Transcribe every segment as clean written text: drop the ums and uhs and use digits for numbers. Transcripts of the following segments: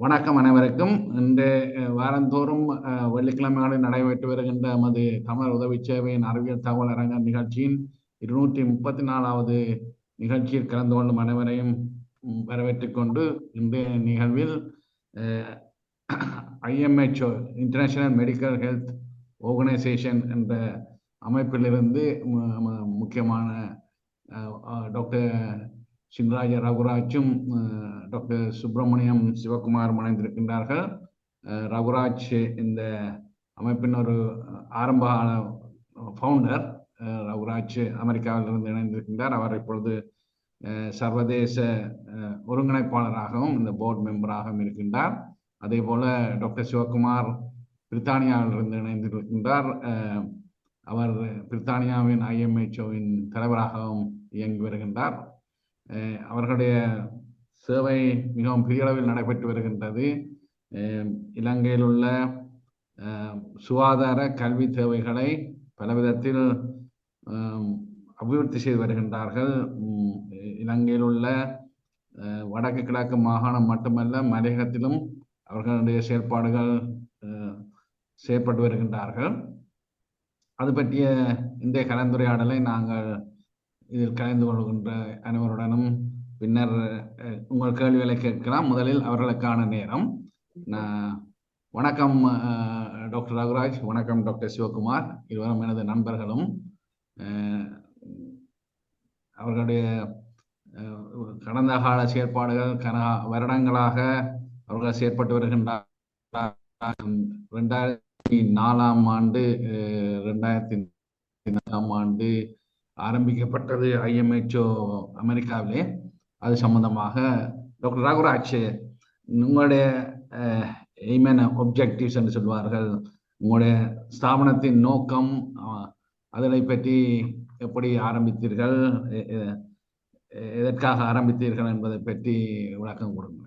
வணக்கம் அனைவருக்கும். இன்று வாரந்தோறும் வெள்ளிக்கிழமைகளில் நடைபெற்று வருகின்ற நமது தமிழர் உதவி சேவையின் அறிவியல் தகவல் அரங்க நிகழ்ச்சியின் 234வது நிகழ்ச்சியில் கலந்து கொள்ளும் அனைவரையும் வரவேற்றுக் கொண்டு இன்றைய நிகழ்வில் IMHO international medical health organisation என்ற அமைப்பிலிருந்து முக்கியமான டாக்டர் சின்ராஜ ரகுராஜும் டாக்டர் சுப்பிரமணியம் சிவகுமார் இணைந்திருக்கின்றார்கள். ரகுராஜ் இந்த அமைப்பின் ஒரு ஆரம்ப ஃபவுண்டர். ரகுராஜ் அமெரிக்காவிலிருந்து இணைந்திருக்கின்றார். அவர் இப்பொழுது சர்வதேச ஒருங்கிணைப்பாளராகவும் இந்த போர்டு மெம்பராகவும் இருக்கின்றார். அதே போல டாக்டர் சிவகுமார் பிரித்தானியாவிலிருந்து இணைந்திருக்கின்றார். அவர் பிரித்தானியாவின் IMHOவின் தலைவராகவும் இயங்கி வருகின்றார். அவர்களுடைய சேவை மிகவும் பெரிய அளவில் நடைபெற்று வருகின்றது. இலங்கையில் உள்ள சுகாதார கல்வி தேவைகளை பலவிதத்தில் அபிவிருத்தி செய்து வருகின்றார்கள். இலங்கையில் உள்ள வடக்கு கிழக்கு மாகாணம் மட்டுமல்ல, மலையகத்திலும் அவர்களுடைய செயல்பாடுகள் செயற்பட்டு வருகின்றார்கள். அது பற்றிய இன்றைய கலந்துரையாடலை நாங்கள் இதில் கலந்து கொள்கின்ற அனைவருடனும் பின்னர் உங்கள் கேள்விகளை கேட்கலாம். முதலில் அவர்களுக்கான நேரம். வணக்கம் டாக்டர் ரகுராஜ். வணக்கம் டாக்டர் சிவகுமார். இருவரும் எனது நண்பர்களும். அவர்களுடைய கடந்த கால செயற்பாடுகள் வருடங்களாக அவர்கள் செயற்பட்டு வருகின்றார். 2004ஆம் ஆண்டு 2004ஆம் ஆண்டு ஆரம்பிக்கப்பட்டது IMHO அமெரிக்காவிலே. அது சம்பந்தமாக டாக்டர் ரகுராஜ், உங்களுடைய எய்ம் அண்ட் ஒப்ஜெக்டிவ்ஸ் என்று சொல்வார்கள், உங்களுடைய ஸ்தாபனத்தின் நோக்கம், அதனை பற்றி எப்படி ஆரம்பித்தீர்கள், எதற்காக ஆரம்பித்தீர்கள் என்பதை பற்றி விளக்கம் கொடுங்க.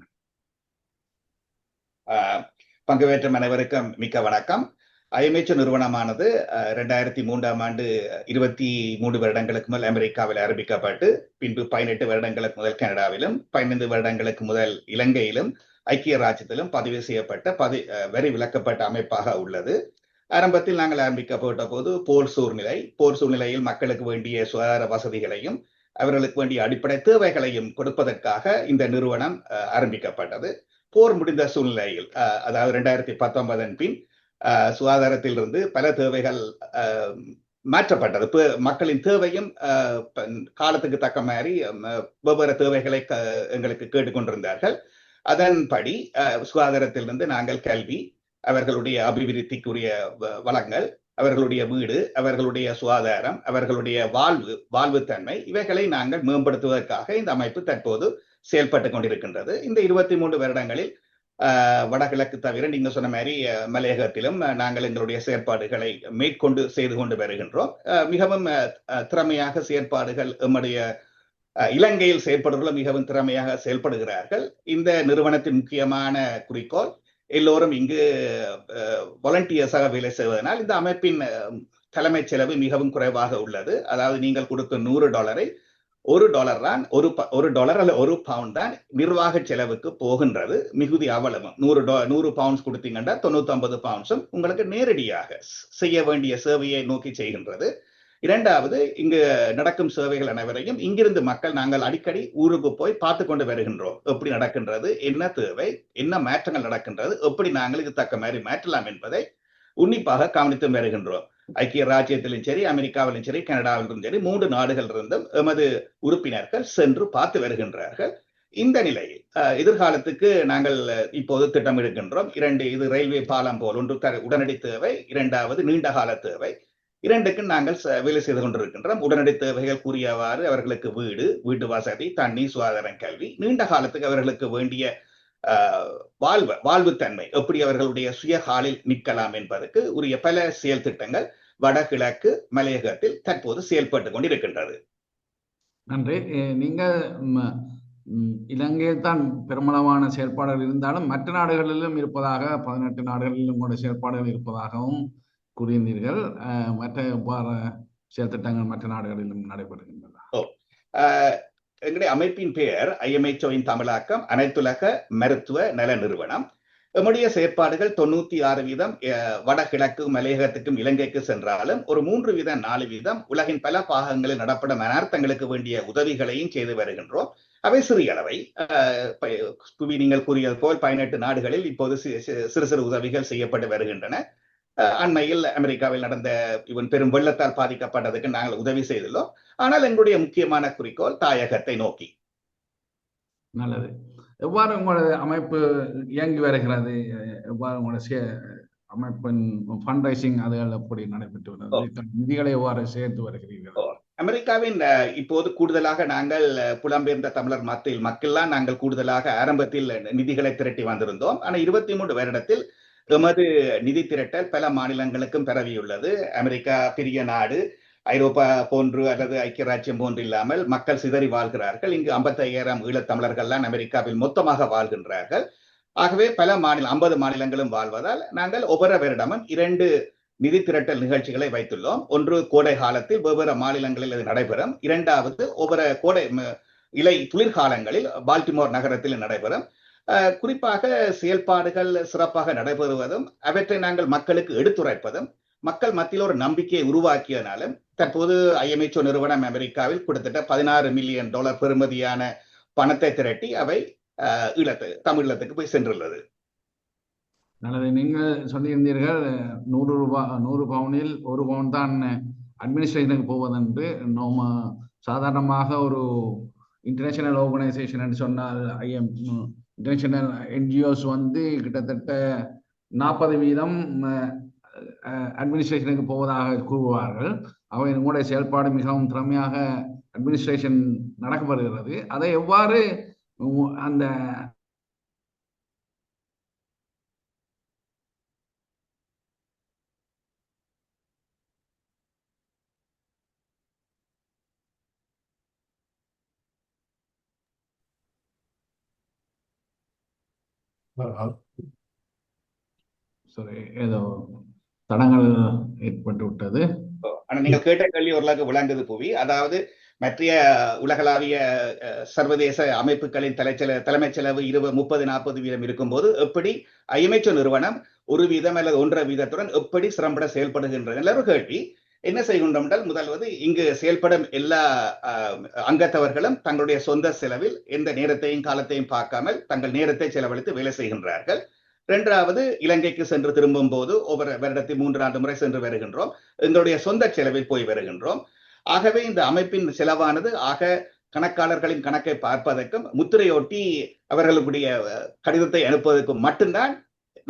பங்கு பெற்ற அனைவருக்கும் மிக்க வணக்கம். IMHO நிறுவனமானது 2003ஆம் ஆண்டு 23 வருடங்களுக்கு முதல் அமெரிக்காவில் ஆரம்பிக்கப்பட்டு, பின்பு 18 வருடங்களுக்கு முதல் கனடாவிலும், 15 வருடங்களுக்கு முதல் இலங்கையிலும், ஐக்கிய ராஜ்யத்திலும் பதிவு செய்யப்பட்ட வரி விலக்கப்பட்ட அமைப்பாக உள்ளது. ஆரம்பத்தில் நாங்கள் ஆரம்பிக்கப்பட்ட போது போர் சூழ்நிலையில் மக்களுக்கு வேண்டிய சுகாதார வசதிகளையும் அவர்களுக்கு வேண்டிய அடிப்படை தேவைகளையும் கொடுப்பதற்காக இந்த நிறுவனம் ஆரம்பிக்கப்பட்டது. போர் முடிந்த சூழ்நிலையில், அதாவது 2019 பின் சுகாதாரத்திலிருந்து பல தேவைகள் மாற்றப்பட்டது. மக்களின் தேவையும் காலத்துக்கு தக்க மாதிரி வெவ்வேறு தேவைகளை எங்களுக்கு கேட்டுக்கொண்டிருந்தார்கள். அதன்படி சுகாதாரத்திலிருந்து நாங்கள் கல்வி, அவர்களுடைய அபிவிருத்திக்குரிய வளங்கள், அவர்களுடைய வீடு, அவர்களுடைய சுகாதாரம், அவர்களுடைய வாழ்வுத்தன்மை, இவைகளை நாங்கள் மேம்படுத்துவதற்காக இந்த அமைப்பு தற்போது செயல்பட்டு கொண்டிருக்கின்றது. இந்த 23 வருடங்களில் வடகிழக்கு தவிர நீங்க சொன்ன மாதிரி மலையகத்திலும் நாங்கள் எங்களுடைய செயற்பாடுகளை மேற்கொண்டு செய்து கொண்டு வருகின்றோம். மிகவும் திறமையாக செயற்பாடுகள் நம்முடைய இலங்கையில் செயல்படுவர்கள் மிகவும் திறமையாக செயல்படுகிறார்கள். இந்த நிறுவனத்தின் முக்கியமான குறிக்கோள் எல்லோரும் இங்கு வாலண்டியர்ஸாக வேலை செய்வதனால் இந்த அமைப்பின் தலைமை செலவு மிகவும் குறைவாக உள்ளது. அதாவது நீங்கள் கொடுக்கும் $100 $1 தான், $1 அல்ல £1 தான் நிர்வாக செலவுக்கு போகின்றது. மிகுதி அவ்வளவு. 100 பவுண்ட்ஸ் கொடுத்தீங்கன்னா 99 பவுண்ட்ஸும் உங்களுக்கு நேரடியாக செய்ய வேண்டிய சேவையை நோக்கி செய்கின்றது. இரண்டாவது, இங்கு நடக்கும் சேவைகள் அனைவரையும் இங்கிருந்து மக்கள் நாங்கள் அடிக்கடி ஊருக்கு போய் பார்த்து கொண்டு வருகின்றோம். எப்படி நடக்கின்றது, என்ன தேவை, என்ன மாற்றங்கள் நடக்கின்றது, எப்படி நாங்கள் இது தக்க மாதிரி மாற்றலாம் என்பதை உன்னிப்பாக கவனித்து வருகின்றோம். ஐக்கிய ராஜ்யத்திலும் சரி, அமெரிக்காவிலும் சரி, கனடாவிலும் சரி, 3 நாடுகள் இருந்தும் எமது உறுப்பினர்கள் சென்று பார்த்து வருகின்றார்கள். இந்த நிலையில் எதிர்காலத்துக்கு நாங்கள் இப்போது திட்டமிடுகின்றோம். 2 இது ரயில்வே பாலம் போல், ஒன்று உடனடி தேவை, இரண்டாவது நீண்டகால தேவை. 2க்கும் நாங்கள் வேலை செய்து கொண்டிருக்கின்றோம். உடனடி தேவைகள் கூறியவாறு அவர்களுக்கு வீட்டு வசதி, தண்ணி, சுகாதாரம், கல்வி. நீண்ட காலத்துக்கு அவர்களுக்கு வேண்டிய வாழ்வுத்தன்மை, எப்படி அவர்களுடைய சுய காலில் நிற்கலாம் என்பதற்கு உரிய பல செயல் திட்டங்கள் வடகிழக்கு மலையகத்தில் தற்போது செயல்பட்டு கொண்டிருக்கின்றது. நன்றி. நீங்கள் இலங்கையில் தான் பெருமளவான செயல்பாடுகள் இருந்தாலும் மற்ற நாடுகளிலும் இருப்பதாக, 18 நாடுகளிலும் கூட செயல்பாடுகள் இருப்பதாகவும் கூறியிருந்தீர்கள். மற்ற செயல் திட்டங்கள் மற்ற நாடுகளிலும் நடைபெறுகின்றன. எங்களுடைய அமைப்பின் பெயர் IMHOவின் தமிழாக்கம் அனைத்துலக மருத்துவ நல நிறுவனம். நம்முடைய செயற்பாடுகள் 96% வடகிழக்கு மலையகத்துக்கும் இலங்கைக்கு சென்றாலும் ஒரு 3% 4% உலகின் பல பாகங்களில் நடப்படும் அனர்த்தங்களுக்கு வேண்டிய உதவிகளையும் செய்து வருகின்றோம். அவை சிறிய அளவை. நீங்கள் கூறியது போல் 18 நாடுகளில் இப்போது சிறு சிறு உதவிகள் செய்யப்பட்டு வருகின்றன. அண்மையில் அமெரிக்காவில் நடந்த பெரும் வெள்ளத்தால் பாதிக்கப்பட்டதுக்கு நாங்கள் உதவி செய்துள்ளோம். ஆனால் எங்களுடைய முக்கியமான குறிக்கோள் தாயகத்தை நோக்கி. நல்லது. எவ்வாறு உங்களது அமைப்பு இயங்கி வருகிறது? எவ்வாறு உங்களுடைய அமைப்பின் ஃபண்ட் ரைசிங் அதுகள் எப்படி நடைபெற்று வருகிறது? நிதிகளை எவ்வாறு சேர்த்து வருகிறீர்கள்? அமெரிக்காவின் இப்போது கூடுதலாக நாங்கள் புலம்பெயர்ந்த தமிழர் மக்கள்லாம் நாங்கள் கூடுதலாக ஆரம்பத்தில் நிதிகளை திரட்டி வந்திருந்தோம். ஆனால் 23 வருடத்தில் எமது நிதி திரட்டல் பல மாநிலங்களுக்கும் பரவியுள்ளது. அமெரிக்கா பெரிய நாடு, ஐரோப்பா போன்று அல்லது ஐக்கிய ராஜ்யம் போன்று இல்லாமல் மக்கள் சிதறி வாழ்கிறார்கள். இங்கு 55,000 ஈழத்தமிழர்கள்லாம் அமெரிக்காவில் மொத்தமாக வாழ்கின்றார்கள். ஆகவே பல 50 மாநிலங்களும் வாழ்வதால் நாங்கள் ஒவ்வொரு வருடமும் 2 நிதி திரட்டல் நிகழ்ச்சிகளை வைத்துள்ளோம். ஒன்று கோடை காலத்தில் வெவ்வேறு மாநிலங்களில் இது நடைபெறும். இரண்டாவது ஒவ்வொரு கோடை குளிர்காலங்களில் பால்டிமோர் நகரத்தில் நடைபெறும். குறிப்பாக செயல்பாடுகள் சிறப்பாக நடைபெறுவதும் அவற்றை நாங்கள் மக்களுக்கு எடுத்துரைப்பதும் மக்கள் மத்தியில் ஒரு நம்பிக்கையை உருவாக்கியனாலும் தற்போது IMHO நிறுவனம் அமெரிக்காவில் கிட்டத்தட்ட $16 மில்லியன் பெறுமதியான பணத்தை திரட்டி அவை தமிழகத்துக்கு போய் சென்றுள்ளது. நல்லது. நீங்கள் சொல்லியிருந்தீர்கள் 100 பவுனில் 1 பவுன் தான் அட்மினிஸ்ட்ரேஷனுக்கு போவதென்று. நம்ம சாதாரணமாக ஒரு இன்டர்நேஷனல் ஆர்கனைசேஷன் என்று சொன்னால் இன்டர்நேஷனல் NGOs கிட்டத்தட்ட 40% அட்மினிஸ்ட்ரேஷனுக்கு போவதாக கூறுவார்கள். அவை உங்களுடைய செயல்பாடு மிகவும் திறமையாக அட்மினிஸ்ட்ரேஷன் நடக்கப்படுகிறது. அதை எவ்வாறு அந்த ஏதோ தடங்கள் ஏற்பட்டு விட்டது. நீங்கள் கேட்ட கேள்வி ஓரளவுக்கு விளங்குது புவி. அதாவது மற்ற உலகளாவிய சர்வதேச அமைப்புகளின் தலைமைச் செலவு 30-40% இருக்கும்போது எப்படி IMHO நிறுவனம் 1% அல்லது 1.5% எப்படி சிறம்பட செயல்படுகின்றது என்ற ஒரு கேள்வி. என்ன செய்கின்றோம் என்றால், முதல்வது இங்கு செயல்படும் எல்லா அங்கத்தவர்களும் தங்களுடைய சொந்த செலவில் எந்த நேரத்தையும் காலத்தையும் பார்க்காமல் தங்கள் நேரத்தை செலவழித்து வேலை செய்கின்றார்கள். இரண்டாவது, இலங்கைக்கு சென்று திரும்பும் போது ஒவ்வொரு வருடத்தில் 3 முறை சென்று வருகின்றோம். எங்களுடைய சொந்த செலவில் போய் வருகின்றோம். ஆகவே இந்த அமைப்பின் செலவானது கணக்காளர்களின் கணக்கை பார்ப்பதற்கும் முத்திரையொட்டி அவர்களுடைய கடிதத்தை அனுப்புவதற்கும் மட்டும்தான்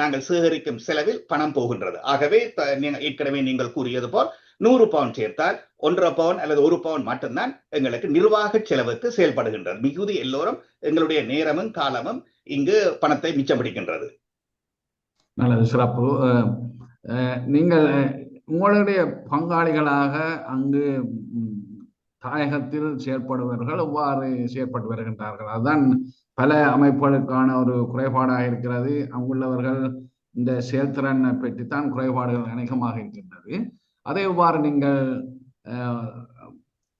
நாங்கள் சேகரிக்கும் செலவில் பணம் போகின்றது. ஆகவே ஏற்கனவே நீங்கள் கூறியது போல் 100 பவுன் சேர்த்தால் 1.5 பவுன் அல்லது 1 பவுன் மட்டும்தான் எங்களுக்கு நிர்வாக செலவுக்கு செயல்படுகின்றது. மிகுதி எல்லோரும் எங்களுடைய நேரமும் காலமும் இங்கு பணத்தை மிச்சம் பிடிக்கின்றது. நல்லது, சிறப்பு. நீங்கள் உங்களுடைய பங்காளிகளாக அங்கு தாயகத்தில் செயற்படுபவர்கள் எவ்வாறு செயற்பட்டு வருகின்றார்கள்? அதுதான் பல அமைப்புகளுக்கான ஒரு குறைபாடாக இருக்கிறது. அங்குள்ளவர்கள் இந்த செயல்திறனை பற்றித்தான் குறைபாடுகள் அநேகமாக இருக்கின்றது. அதை எவ்வாறு நீங்கள்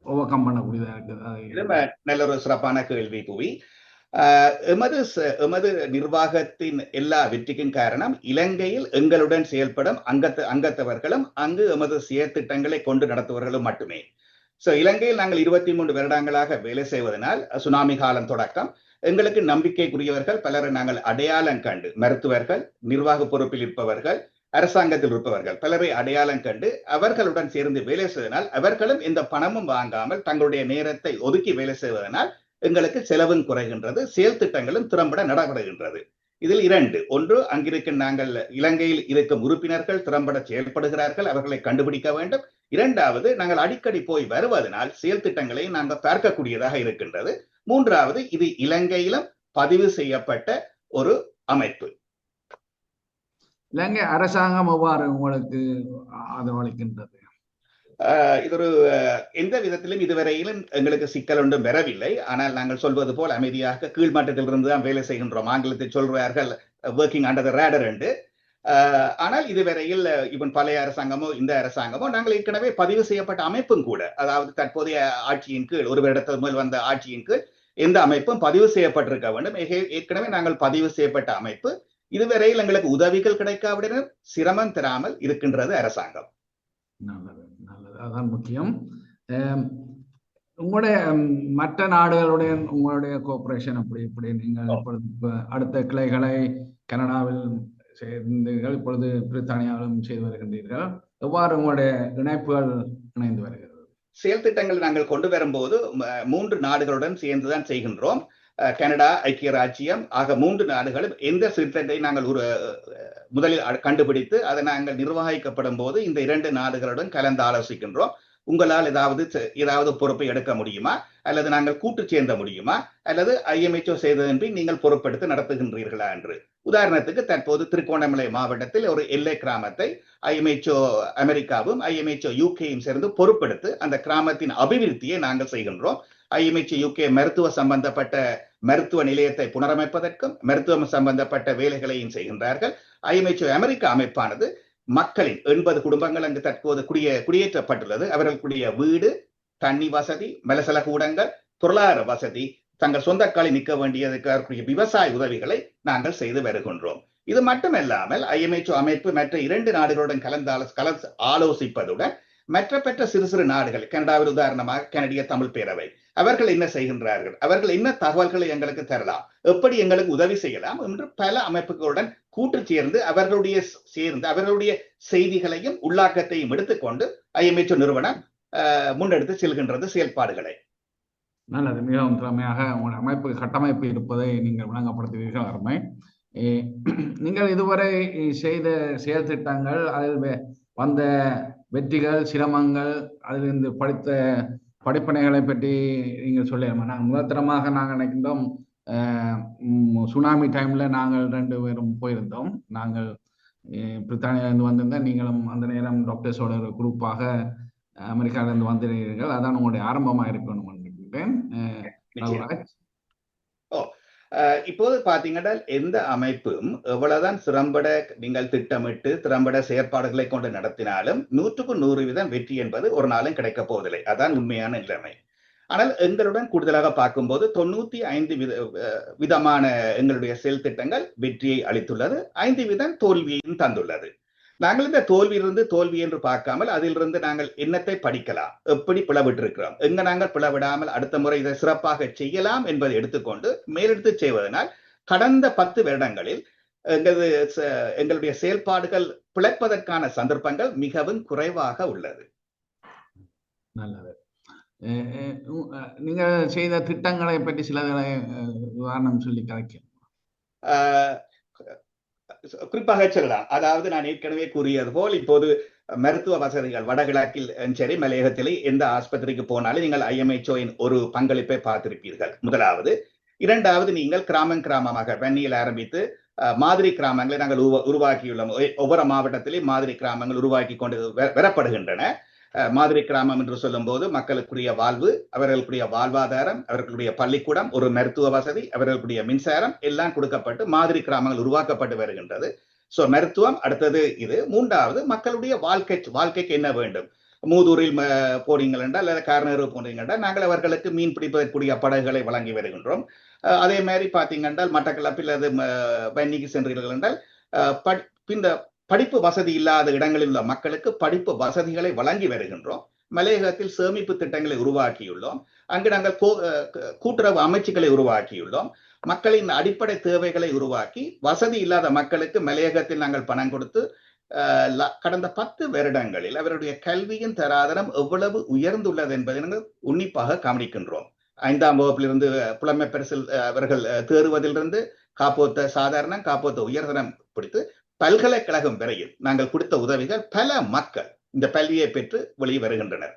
ஓவர்கம் பண்ணக்கூடியதாக இருக்குது? நல்ல ஒரு சிறப்பான கேள்வி புவி. எமது நிர்வாகத்தின் எல்லா வெற்றிக்கும் காரணம் இலங்கையில் எங்களுடன் செயல்படும் அங்கத்தவர்களும் அங்கு எமது செயற்திட்டங்களை கொண்டு நடத்துவர்களும் மட்டுமே. இலங்கையில் நாங்கள் 23 வருடங்களாக வேலை செய்வதனால் சுனாமி காலம் தொடக்கம் எங்களுக்கு நம்பிக்கைக்குரியவர்கள் பலரை நாங்கள் அடையாளம் கண்டு, மருத்துவர்கள், நிர்வாக பொறுப்பில் இருப்பவர்கள், அரசாங்கத்தில் இருப்பவர்கள் பலரை அடையாளம் கண்டு அவர்களுடன் சேர்ந்து வேலை செய்வதனால் அவர்களும் எந்த பணமும் வாங்காமல் தங்களுடைய நேரத்தை ஒதுக்கி வேலை செய்வதனால் எங்களுக்கு செலவும் குறைகின்றது, செயல் திட்டங்களும் திறம்பட நடைபெறுகின்றது. இதில் 2: ஒன்று, அங்கிருக்கும் நாங்கள் இலங்கையில் இருக்கும் உறுப்பினர்கள் திறம்பட செயல்படுகிறார்கள், அவர்களை கண்டுபிடிக்க வேண்டும். இரண்டாவது, நாங்கள் அடிக்கடி போய் வருவதனால் செயல் திட்டங்களை நாங்கள் பார்க்கக்கூடியதாக இருக்கின்றது. மூன்றாவது, இது இலங்கையிலும் பதிவு செய்யப்பட்ட ஒரு அமைப்பு. இலங்கை அரசாங்கம் எவ்வாறு உங்களுக்கு ஆதரவளிக்கின்றது? இது ஒரு எந்த விதத்திலும் இதுவரையிலும் எங்களுக்கு சிக்கல் ஒன்றும் வரவில்லை. ஆனால் நாங்கள் சொல்வது போல் அமைதியாக கீழ்மட்டத்தில் இருந்து தான் வேலை செய்கின்றோம். ஆங்கிலத்தில் சொல்வார்கள் ஒர்க்கிங் அண்டர் த ரேடர் என்று. ஆனால் இதுவரையில் இவன் பழைய அரசாங்கமோ இந்த அரசாங்கமோ நாங்கள் ஏற்கனவே பதிவு செய்யப்பட்ட அமைப்பும் கூட, அதாவது தற்போதைய ஆட்சியின் கீழ் ஒரு வருடத்துக்கு மேல் வந்த ஆட்சியின் கீழ் எந்த அமைப்பும் பதிவு செய்யப்பட்டிருக்க வேண்டும். ஏற்கனவே நாங்கள் பதிவு செய்யப்பட்ட அமைப்பு. இதுவரையில் எங்களுக்கு உதவிகள் கிடைக்காவிடனும் சிரமம் தராமல் இருக்கின்றது அரசாங்கம். நல்லது, நல்லது, அதான் முக்கியம். உங்களுடைய மற்ற நாடுகளுடைய உங்களுடைய கோஆபரேஷன் அப்படி இப்படி நீங்கள் அடுத்த கிளைகளை கனடாவில் செய்தீர்கள், இப்பொழுது பிரித்தானியாவிலும் செய்து வருகின்றீர்கள். எவ்வாறு உங்களுடைய இணைப்புகள் இணைந்து வருகிறது? செயல் திட்டங்கள் நாங்கள் கொண்டு வரும்போது 3 நாடுகளுடன் சேர்ந்துதான் செய்கின்றோம். கனடா, ஐக்கிய ராஜ்யம் ஆக 3 நாடுகளும் எந்த திட்டத்தை நாங்கள் முதலில் கண்டுபிடித்து அதை நாங்கள் நிர்வகிக்கப்படும் போது இந்த 2 நாடுகளுடன் கலந்து ஆலோசிக்கின்றோம். உங்களால் ஏதாவது பொறுப்பை எடுக்க முடியுமா, அல்லது நாங்கள் கூட்டு சேர்ந்த முடியுமா, அல்லது IMHO செய்ததன்றி நீங்கள் பொறுப்பெடுத்து நடத்துகின்றீர்களா என்று. உதாரணத்துக்கு தற்போது திருகோணமலை மாவட்டத்தில் ஒரு எல்லை கிராமத்தை IMHO அமெரிக்காவும் IMHO UKயும் சேர்ந்து பொறுப்பெடுத்து அந்த கிராமத்தின் அபிவிருத்தியை நாங்கள் செய்கின்றோம். IMHO UK மருத்துவ சம்பந்தப்பட்ட மருத்துவ நிலையத்தை புனரமைப்பதற்கும் மருத்துவம் சம்பந்தப்பட்ட வேலைகளையும் செய்கின்றார்கள். IMHO அமெரிக்கா அமைப்பானது மக்களின் 80 குடும்பங்கள் அங்கு தற்போது குடியேற்றப்பட்டுள்ளது. அவர்களுடைய வீடு, தண்ணி வசதி, மலசல கூடங்கள், பொருளாதார வசதி, தங்கள் சொந்த காலில் நிற்க வேண்டியதற்குரிய விவசாய உதவிகளை நாங்கள் செய்து வருகின்றோம். இது மட்டுமல்லாமல் IMHO அமைப்பு மற்ற 2 நாடுகளுடன் கலந்து ஆலோசிப்பதுடன் மற்ற சிறு சிறு நாடுகள், கனடாவில் உதாரணமாக கனடிய தமிழ் பேரவை, அவர்கள் என்ன செய்கின்றார்கள், அவர்கள் என்ன தகவல்களை எங்களுக்கு தரலாம், எப்படி எங்களுக்கு உதவி செய்யலாம் என்று பல அமைப்புகளுடன் கூட்டு சேர்ந்து அவர்களுடைய செய்திகளையும் உள்ளாக்கத்தையும் எடுத்துக்கொண்டு IMHO நிறுவனம் முன்னெடுத்து செல்கின்றது செயல்பாடுகளை. நல்லது, மிகவும் திறமையாக உங்கள் அமைப்பு கட்டமைப்பு இருப்பதை நீங்கள் விளங்கப்படுத்துவீர்கள். அருமை. நீங்கள் இதுவரை செய்த செயல் திட்டங்கள், அதில் வந்த வெற்றிகள், சிரமங்கள், அதிலிருந்து படித்த படிப்பனைகளை பற்றி நீங்கள் சொல்லலாமா? நாங்கள் முதற்தரமாக நாங்கள் நினைக்கின்றோம், சுனாமி டைம்ல நாங்கள் 2 பேரும் போயிருந்தோம். நாங்கள் பிரித்தானியாவிலிருந்து வந்திருந்தோம். நீங்களும் அந்த நேரம் டாக்டர்ஸோட ஒரு குரூப்பாக அமெரிக்காவிலிருந்து வந்திருக்கிறீர்கள். அதான் உங்களுடைய ஆரம்பமாக இருக்கணும் நினைக்கிறேன். இப்போது பாத்தீங்கன்னா எந்த அமைப்பும் எவ்வளவுதான் திறம்பட நீங்கள் திட்டமிட்டு திறம்பட செயற்பாடுகளை கொண்டு நடத்தினாலும் 100க்கு 100% வெற்றி என்பது ஒரு நாளும் கிடைக்க போவதில்லை. அதான் உண்மையான நிலைமை. ஆனால் எங்களுடன் கூடுதலாக பார்க்கும்போது 95 விதமான எங்களுடைய செயல் திட்டங்கள் வெற்றியை அளித்துள்ளது, 5 வீதம் தோல்வியையும் தந்துள்ளது. நாங்கள் இந்த தோல்வியிலிருந்து தோல்வி என்று பார்க்காமல் அதிலிருந்து நாங்கள் என்னத்தை படிக்கலாம், எப்படி பிளவிட்டிருக்கிறோம், எங்க நாங்கள் பிளவிடாமல் அடுத்த முறை இதை சிறப்பாக செய்யலாம் என்பதை எடுத்துக்கொண்டு மேலெடுத்து செய்வதனால் கடந்த 10 வருடங்களில் எங்களுடைய செயல்பாடுகள் பிழைப்பதற்கான சந்தர்ப்பங்கள் மிகவும் குறைவாக உள்ளது. நல்லது. நீங்க செய்த திட்டங்களை பற்றி சில உதாரணம் சொல்லி கலைக்க குறிப்பாக சொல்லலாம். அதாவது நான் ஏற்கனவே கூறியது போல் இப்போது மருத்துவ வசதிகள் வடகிழக்கில் சரி மலையகத்திலே எந்த ஆஸ்பத்திரிக்கு போனாலும் நீங்கள் IMHOவின் ஒரு பங்களிப்பை பார்த்திருப்பீர்கள். முதலாவது. இரண்டாவது, நீங்கள் கிராமமாக வன்னியில் ஆரம்பித்து மாதிரி கிராமங்களை நாங்கள் உருவாக்கியுள்ளோம். ஒவ்வொரு மாவட்டத்திலே மாதிரி கிராமங்கள் உருவாக்கி கொண்டு வரப்படுகின்றன. மாதிரி கிராமம் என்று சொல்லும் போது மக்களுக்குரிய வாழ்வு, அவர்களுடைய வாழ்வாதாரம், அவர்களுடைய பள்ளிக்கூடம், ஒரு மருத்துவ வசதி, அவர்களுடைய மின்சாரம் எல்லாம் கொடுக்கப்பட்டு மாதிரி கிராமங்கள் உருவாக்கப்பட்டு வருகின்றது. சோ மருத்துவம் அடுத்தது இது. மூன்றாவது, மக்களுடைய வாழ்க்கைக்கு என்ன வேண்டும். மூதூரில் போறீங்கள் என்றால் அல்லது கார்னரு போனீங்க என்றால் நாங்கள் அவர்களுக்கு மீன் பிடிப்பதற்குரிய படகுகளை வழங்கி வருகின்றோம். அதே மாதிரி பார்த்தீங்க என்றால் மட்டக்களப்பில் அது வன்னிக்கு சென்றீர்கள் என்றால் இந்த படிப்பு வசதி இல்லாத இடங்களில் உள்ள மக்களுக்கு படிப்பு வசதிகளை வழங்கி வருகின்றோம். மலையகத்தில் சேமிப்பு திட்டங்களை உருவாக்கியுள்ளோம். அங்கு நாங்கள் கூட்டுறவு அமைச்சுக்களை உருவாக்கியுள்ளோம். மக்களின் அடிப்படை தேவைகளை உருவாக்கி வசதி இல்லாத மக்களுக்கு மலையகத்தில் நாங்கள் பணம் கொடுத்து கடந்த 10 வருடங்களில் அவருடைய கல்வியின் தராதரம் எவ்வளவு உயர்ந்துள்ளது என்பதை நாங்கள் உன்னிப்பாக கவனிக்கின்றோம். 5ஆம் வகுப்பிலிருந்து புலமை பரிசில் அவர்கள் தேர்வதிலிருந்து காப்போத்த சாதாரணம், காப்போத்த உயர்தரம் பிடித்து பல்கலைக்கழகம் வரையில் நாங்கள் கொடுத்த உதவிகள் பல மக்கள் இந்த கல்வியை பெற்று வெளியே வருகின்றனர்.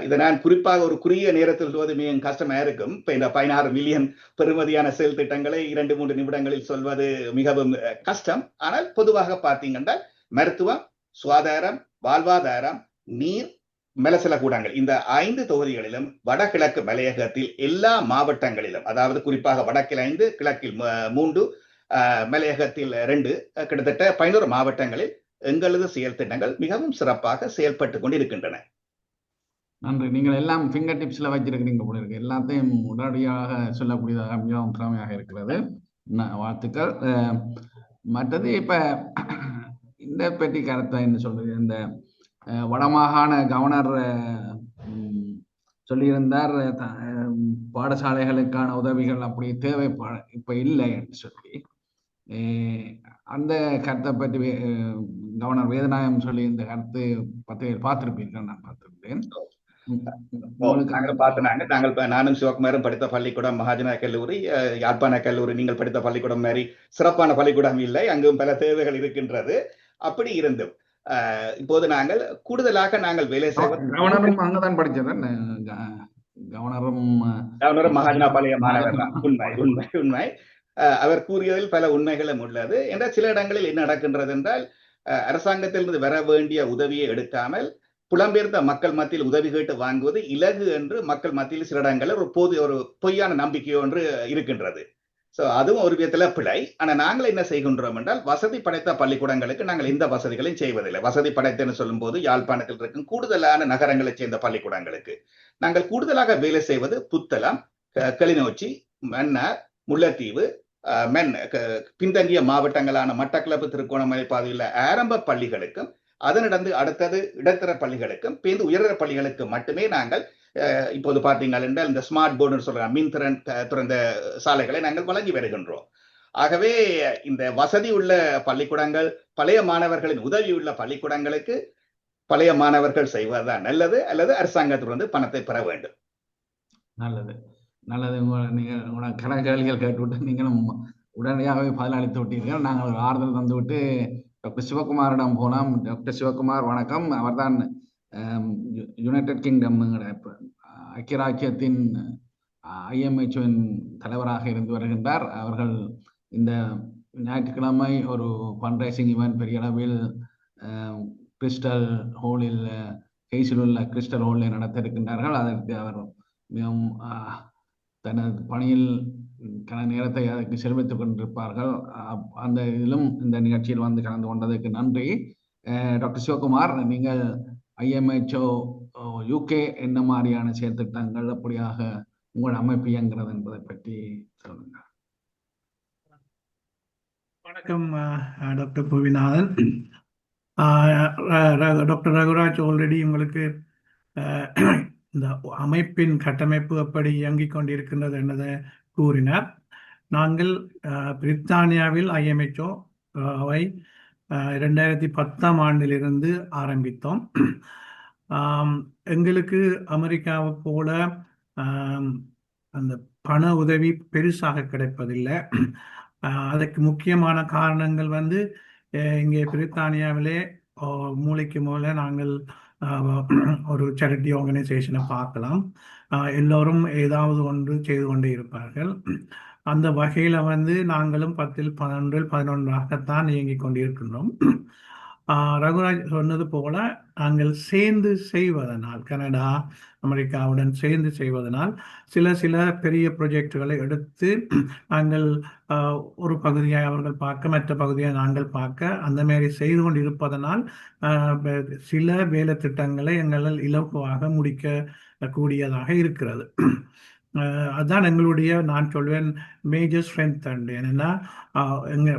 இதை நான் குறிப்பாக ஒரு குறுகிய நேரத்தில் சொல்வது மிகவும் கஷ்டமா இருக்கும். இப்ப இந்த 16 மில்லியன் பெறுமதியான செயல் திட்டங்களை 2-3 நிமிடங்களில் சொல்வது மிகவும் கஷ்டம். ஆனால் பொதுவாக பார்த்தீங்கன்னா மருத்துவம், சுகாதாரம், வாழ்வாதாரம், நீர், மலசல கூடங்கள் இந்த 5 தொகுதிகளிலும் வடகிழக்கு மலையகத்தில் எல்லா மாவட்டங்களிலும், அதாவது குறிப்பாக வடக்கில் 5, கிழக்கில் 3, மலையகத்தில் 2, கிட்டத்தட்ட 11 மாவட்டங்களில் எங்களது செயல் திட்டங்கள் மிகவும் சிறப்பாக செயல்பட்டு கொண்டிருக்கின்றன. நன்றி. நீங்கள் எல்லாம் ஃபிங்கர் டிப்ஸ்ல வச்சிருக்கிறீங்க போல இருக்கு. எல்லாத்தையும் உடனடியாக சொல்லக்கூடியதாக மிகவும் திறமையாக இருக்கிறது. வாழ்த்துக்கள். மற்றது இப்ப இந்த பெட்டி கருத்தை என்ன சொல்றது, இந்த வடமாகாண கவர்னர் சொல்லியிருந்தார் பாடசாலைகளுக்கான உதவிகள் அப்படி தேவை இப்ப இல்லை என்று சொல்லி. அந்த கருத்தை பற்றி கவர்னர் வேதநாயகம் சொல்லி இந்த கருத்து பத்திரிகையில் பார்த்திருப்பீர்கள், நான் பார்த்திருந்தேன். நானும் சிவகுமாரும் படித்த பள்ளிக்கூடம் மகாஜன கல்லூரி, யாழ்ப்பாண கல்லூரி. நீங்கள் படித்த பள்ளிக்கூடம் மாதிரி சிறப்பான பள்ளிக்கூடம் இல்லை, அங்கும் பல தேவைகள் இருக்கின்றது. அப்படி இருந்தும் இப்போது நாங்கள் கூடுதலாக நாங்கள் வேலை செய்வோம். கவர்னரும் அங்கதான் படிச்சதன், கவர்னரும் மகாஜனா பழைய மாணவர் தான். உண்மை. அவர் கூறியதில் பல உண்மைகளும் உள்ளது. என்ற சில இடங்களில் என்ன நடக்கின்றது என்றால், அரசாங்கத்திலிருந்து வர வேண்டிய உதவியை எடுக்காமல் புலம்பெயர்ந்த மக்கள் மத்தியில் உதவி கேட்டு வாங்குவது இலகு என்று மக்கள் மத்தியில் சில இடங்களில் ஒரு பொய்யான நம்பிக்கை ஒன்று இருக்கின்றது. சோ அதுவும் ஒரு விதத்துல பிழை. ஆனா நாங்கள் என்ன செய்கின்றோம் என்றால், வசதி படைத்த பள்ளிக்கூடங்களுக்கு நாங்கள் இந்த வசதிகளையும் செய்வதில்லை. வசதி படைத்தன்னு சொல்லும் போது யாழ்ப்பாணத்தில் இருக்கும் கூடுதலான நகரங்களைச் சேர்ந்த பள்ளிக்கூடங்களுக்கு நாங்கள் கூடுதலாக வேலை செய்வது புத்தளம், கிளிநொச்சி, மன்னார், முல்லைத்தீவு, பின்தங்கிய மாவட்டங்களான மட்டக்களப்பு, திருகோணமலை பாதையில் ஆரம்ப பள்ளிகளுக்கும், அதனிடந்து அடுத்தது இடைத்தர பள்ளிகளுக்கும், பின்பு உயர்தர பள்ளிகளுக்கு மட்டுமே நாங்கள் இப்போது பார்த்தீங்கள் என்றால் இந்த ஸ்மார்ட் போர்டுன்னு சொல்ற மின்திறன் துறந்த சாலைகளை நாங்கள் வழங்கி வருகின்றோம். ஆகவே இந்த வசதி உள்ள பள்ளிக்கூடங்கள், பழைய மாணவர்களின் உதவி உள்ள பள்ளிக்கூடங்களுக்கு பழைய மாணவர்கள் செய்வதுதான் நல்லது, அல்லது அரசாங்கத்திலிருந்து பணத்தை பெற வேண்டும். நல்லது. நீங்கள் கணக்கேள்விகள் கேட்டுவிட்டு நீங்களும் உடனடியாகவே பதிலளித்து விட்டீர்கள். நாங்கள் ஒரு ஆறுதல் தந்துவிட்டு டாக்டர் சிவகுமாரிடம் போனோம். டாக்டர் சிவகுமார் வணக்கம். அவர்தான் யுனைடெட் கிங்டம் ஐக்கிய ராஜ்யத்தின் IMHOவின் தலைவராக இருந்து வருகின்றார். அவர்கள் இந்த ஞாயிற்றுக்கிழமை ஒரு ஃபண்ட்ரைசிங் ஈவென்ட் பெரிய அளவில் கிறிஸ்டல் ஹோலில், ஹெய்ஸில் உள்ள கிறிஸ்டல் ஹோலில் நடத்த இருக்கின்றார்கள். அதற்கு அவர் மிகவும் தனது பணியில் நேரத்தை அதற்கு செலவித்துக் கொண்டிருப்பார்கள். அந்த இதிலும் இந்த நிகழ்ச்சியில் வந்து கலந்து கொண்டதற்கு நன்றி. டாக்டர் சிவகுமார், நீங்கள் IMHO UK என்ன மாதிரியான செயற்திட்டங்கள் அப்படியாக உங்கள் அமைப்பு இயங்குகிறது என்பதை பற்றி சொல்லுங்க. வணக்கம் டாக்டர் புவிநாதன். டாக்டர் ரகுராஜ் ஆல்ரெடி உங்களுக்கு இந்த அமைப்பின் கட்டமைப்பு எப்படி இயங்கிக் கொண்டிருக்கின்றது என்பதை கூறினார். நாங்கள் பிரித்தானியாவில் IMHO வை 2010ஆம் ஆண்டிலிருந்து ஆரம்பித்தோம். எங்களுக்கு அமெரிக்காவை போல அந்த பண உதவி பெருசாக கிடைப்பதில்லை. அதற்கு முக்கியமான காரணங்கள் இங்கே பிரித்தானியாவிலே மூளைக்கு மூளை நாங்கள் ஒரு சேரிட்டி ஆர்கனைசேஷனை பார்க்கலாம். எல்லோரும் ஏதாவது ஒன்று செய்து கொண்டே இருப்பார்கள். அந்த வகையில் நாங்களும் 10, 12, 11ஆகத்தான் இயங்கிக் கொண்டிருக்கின்றோம். ரகுராஜ் சொன்னது போல நாங்கள் சேர்ந்து செய்வதனால், கனடா அமெரிக்காவுடன் சேர்ந்து செய்வதனால் சில பெரிய ப்ரொஜெக்டுகளை எடுத்து நாங்கள் ஒரு பகுதியை அவர்கள் பார்க்க, மற்ற பகுதியை நாங்கள் பார்க்க, அந்த மாதிரி செய்து கொண்டு இருப்பதனால் சில வேலை திட்டங்களை எங்களால் இலகுவாக முடிக்க கூடியதாக இருக்கிறது. அதுதான் எங்களுடைய, நான் சொல்வேன், மேஜர் ஸ்ட்ரென்த். என்னென்னா,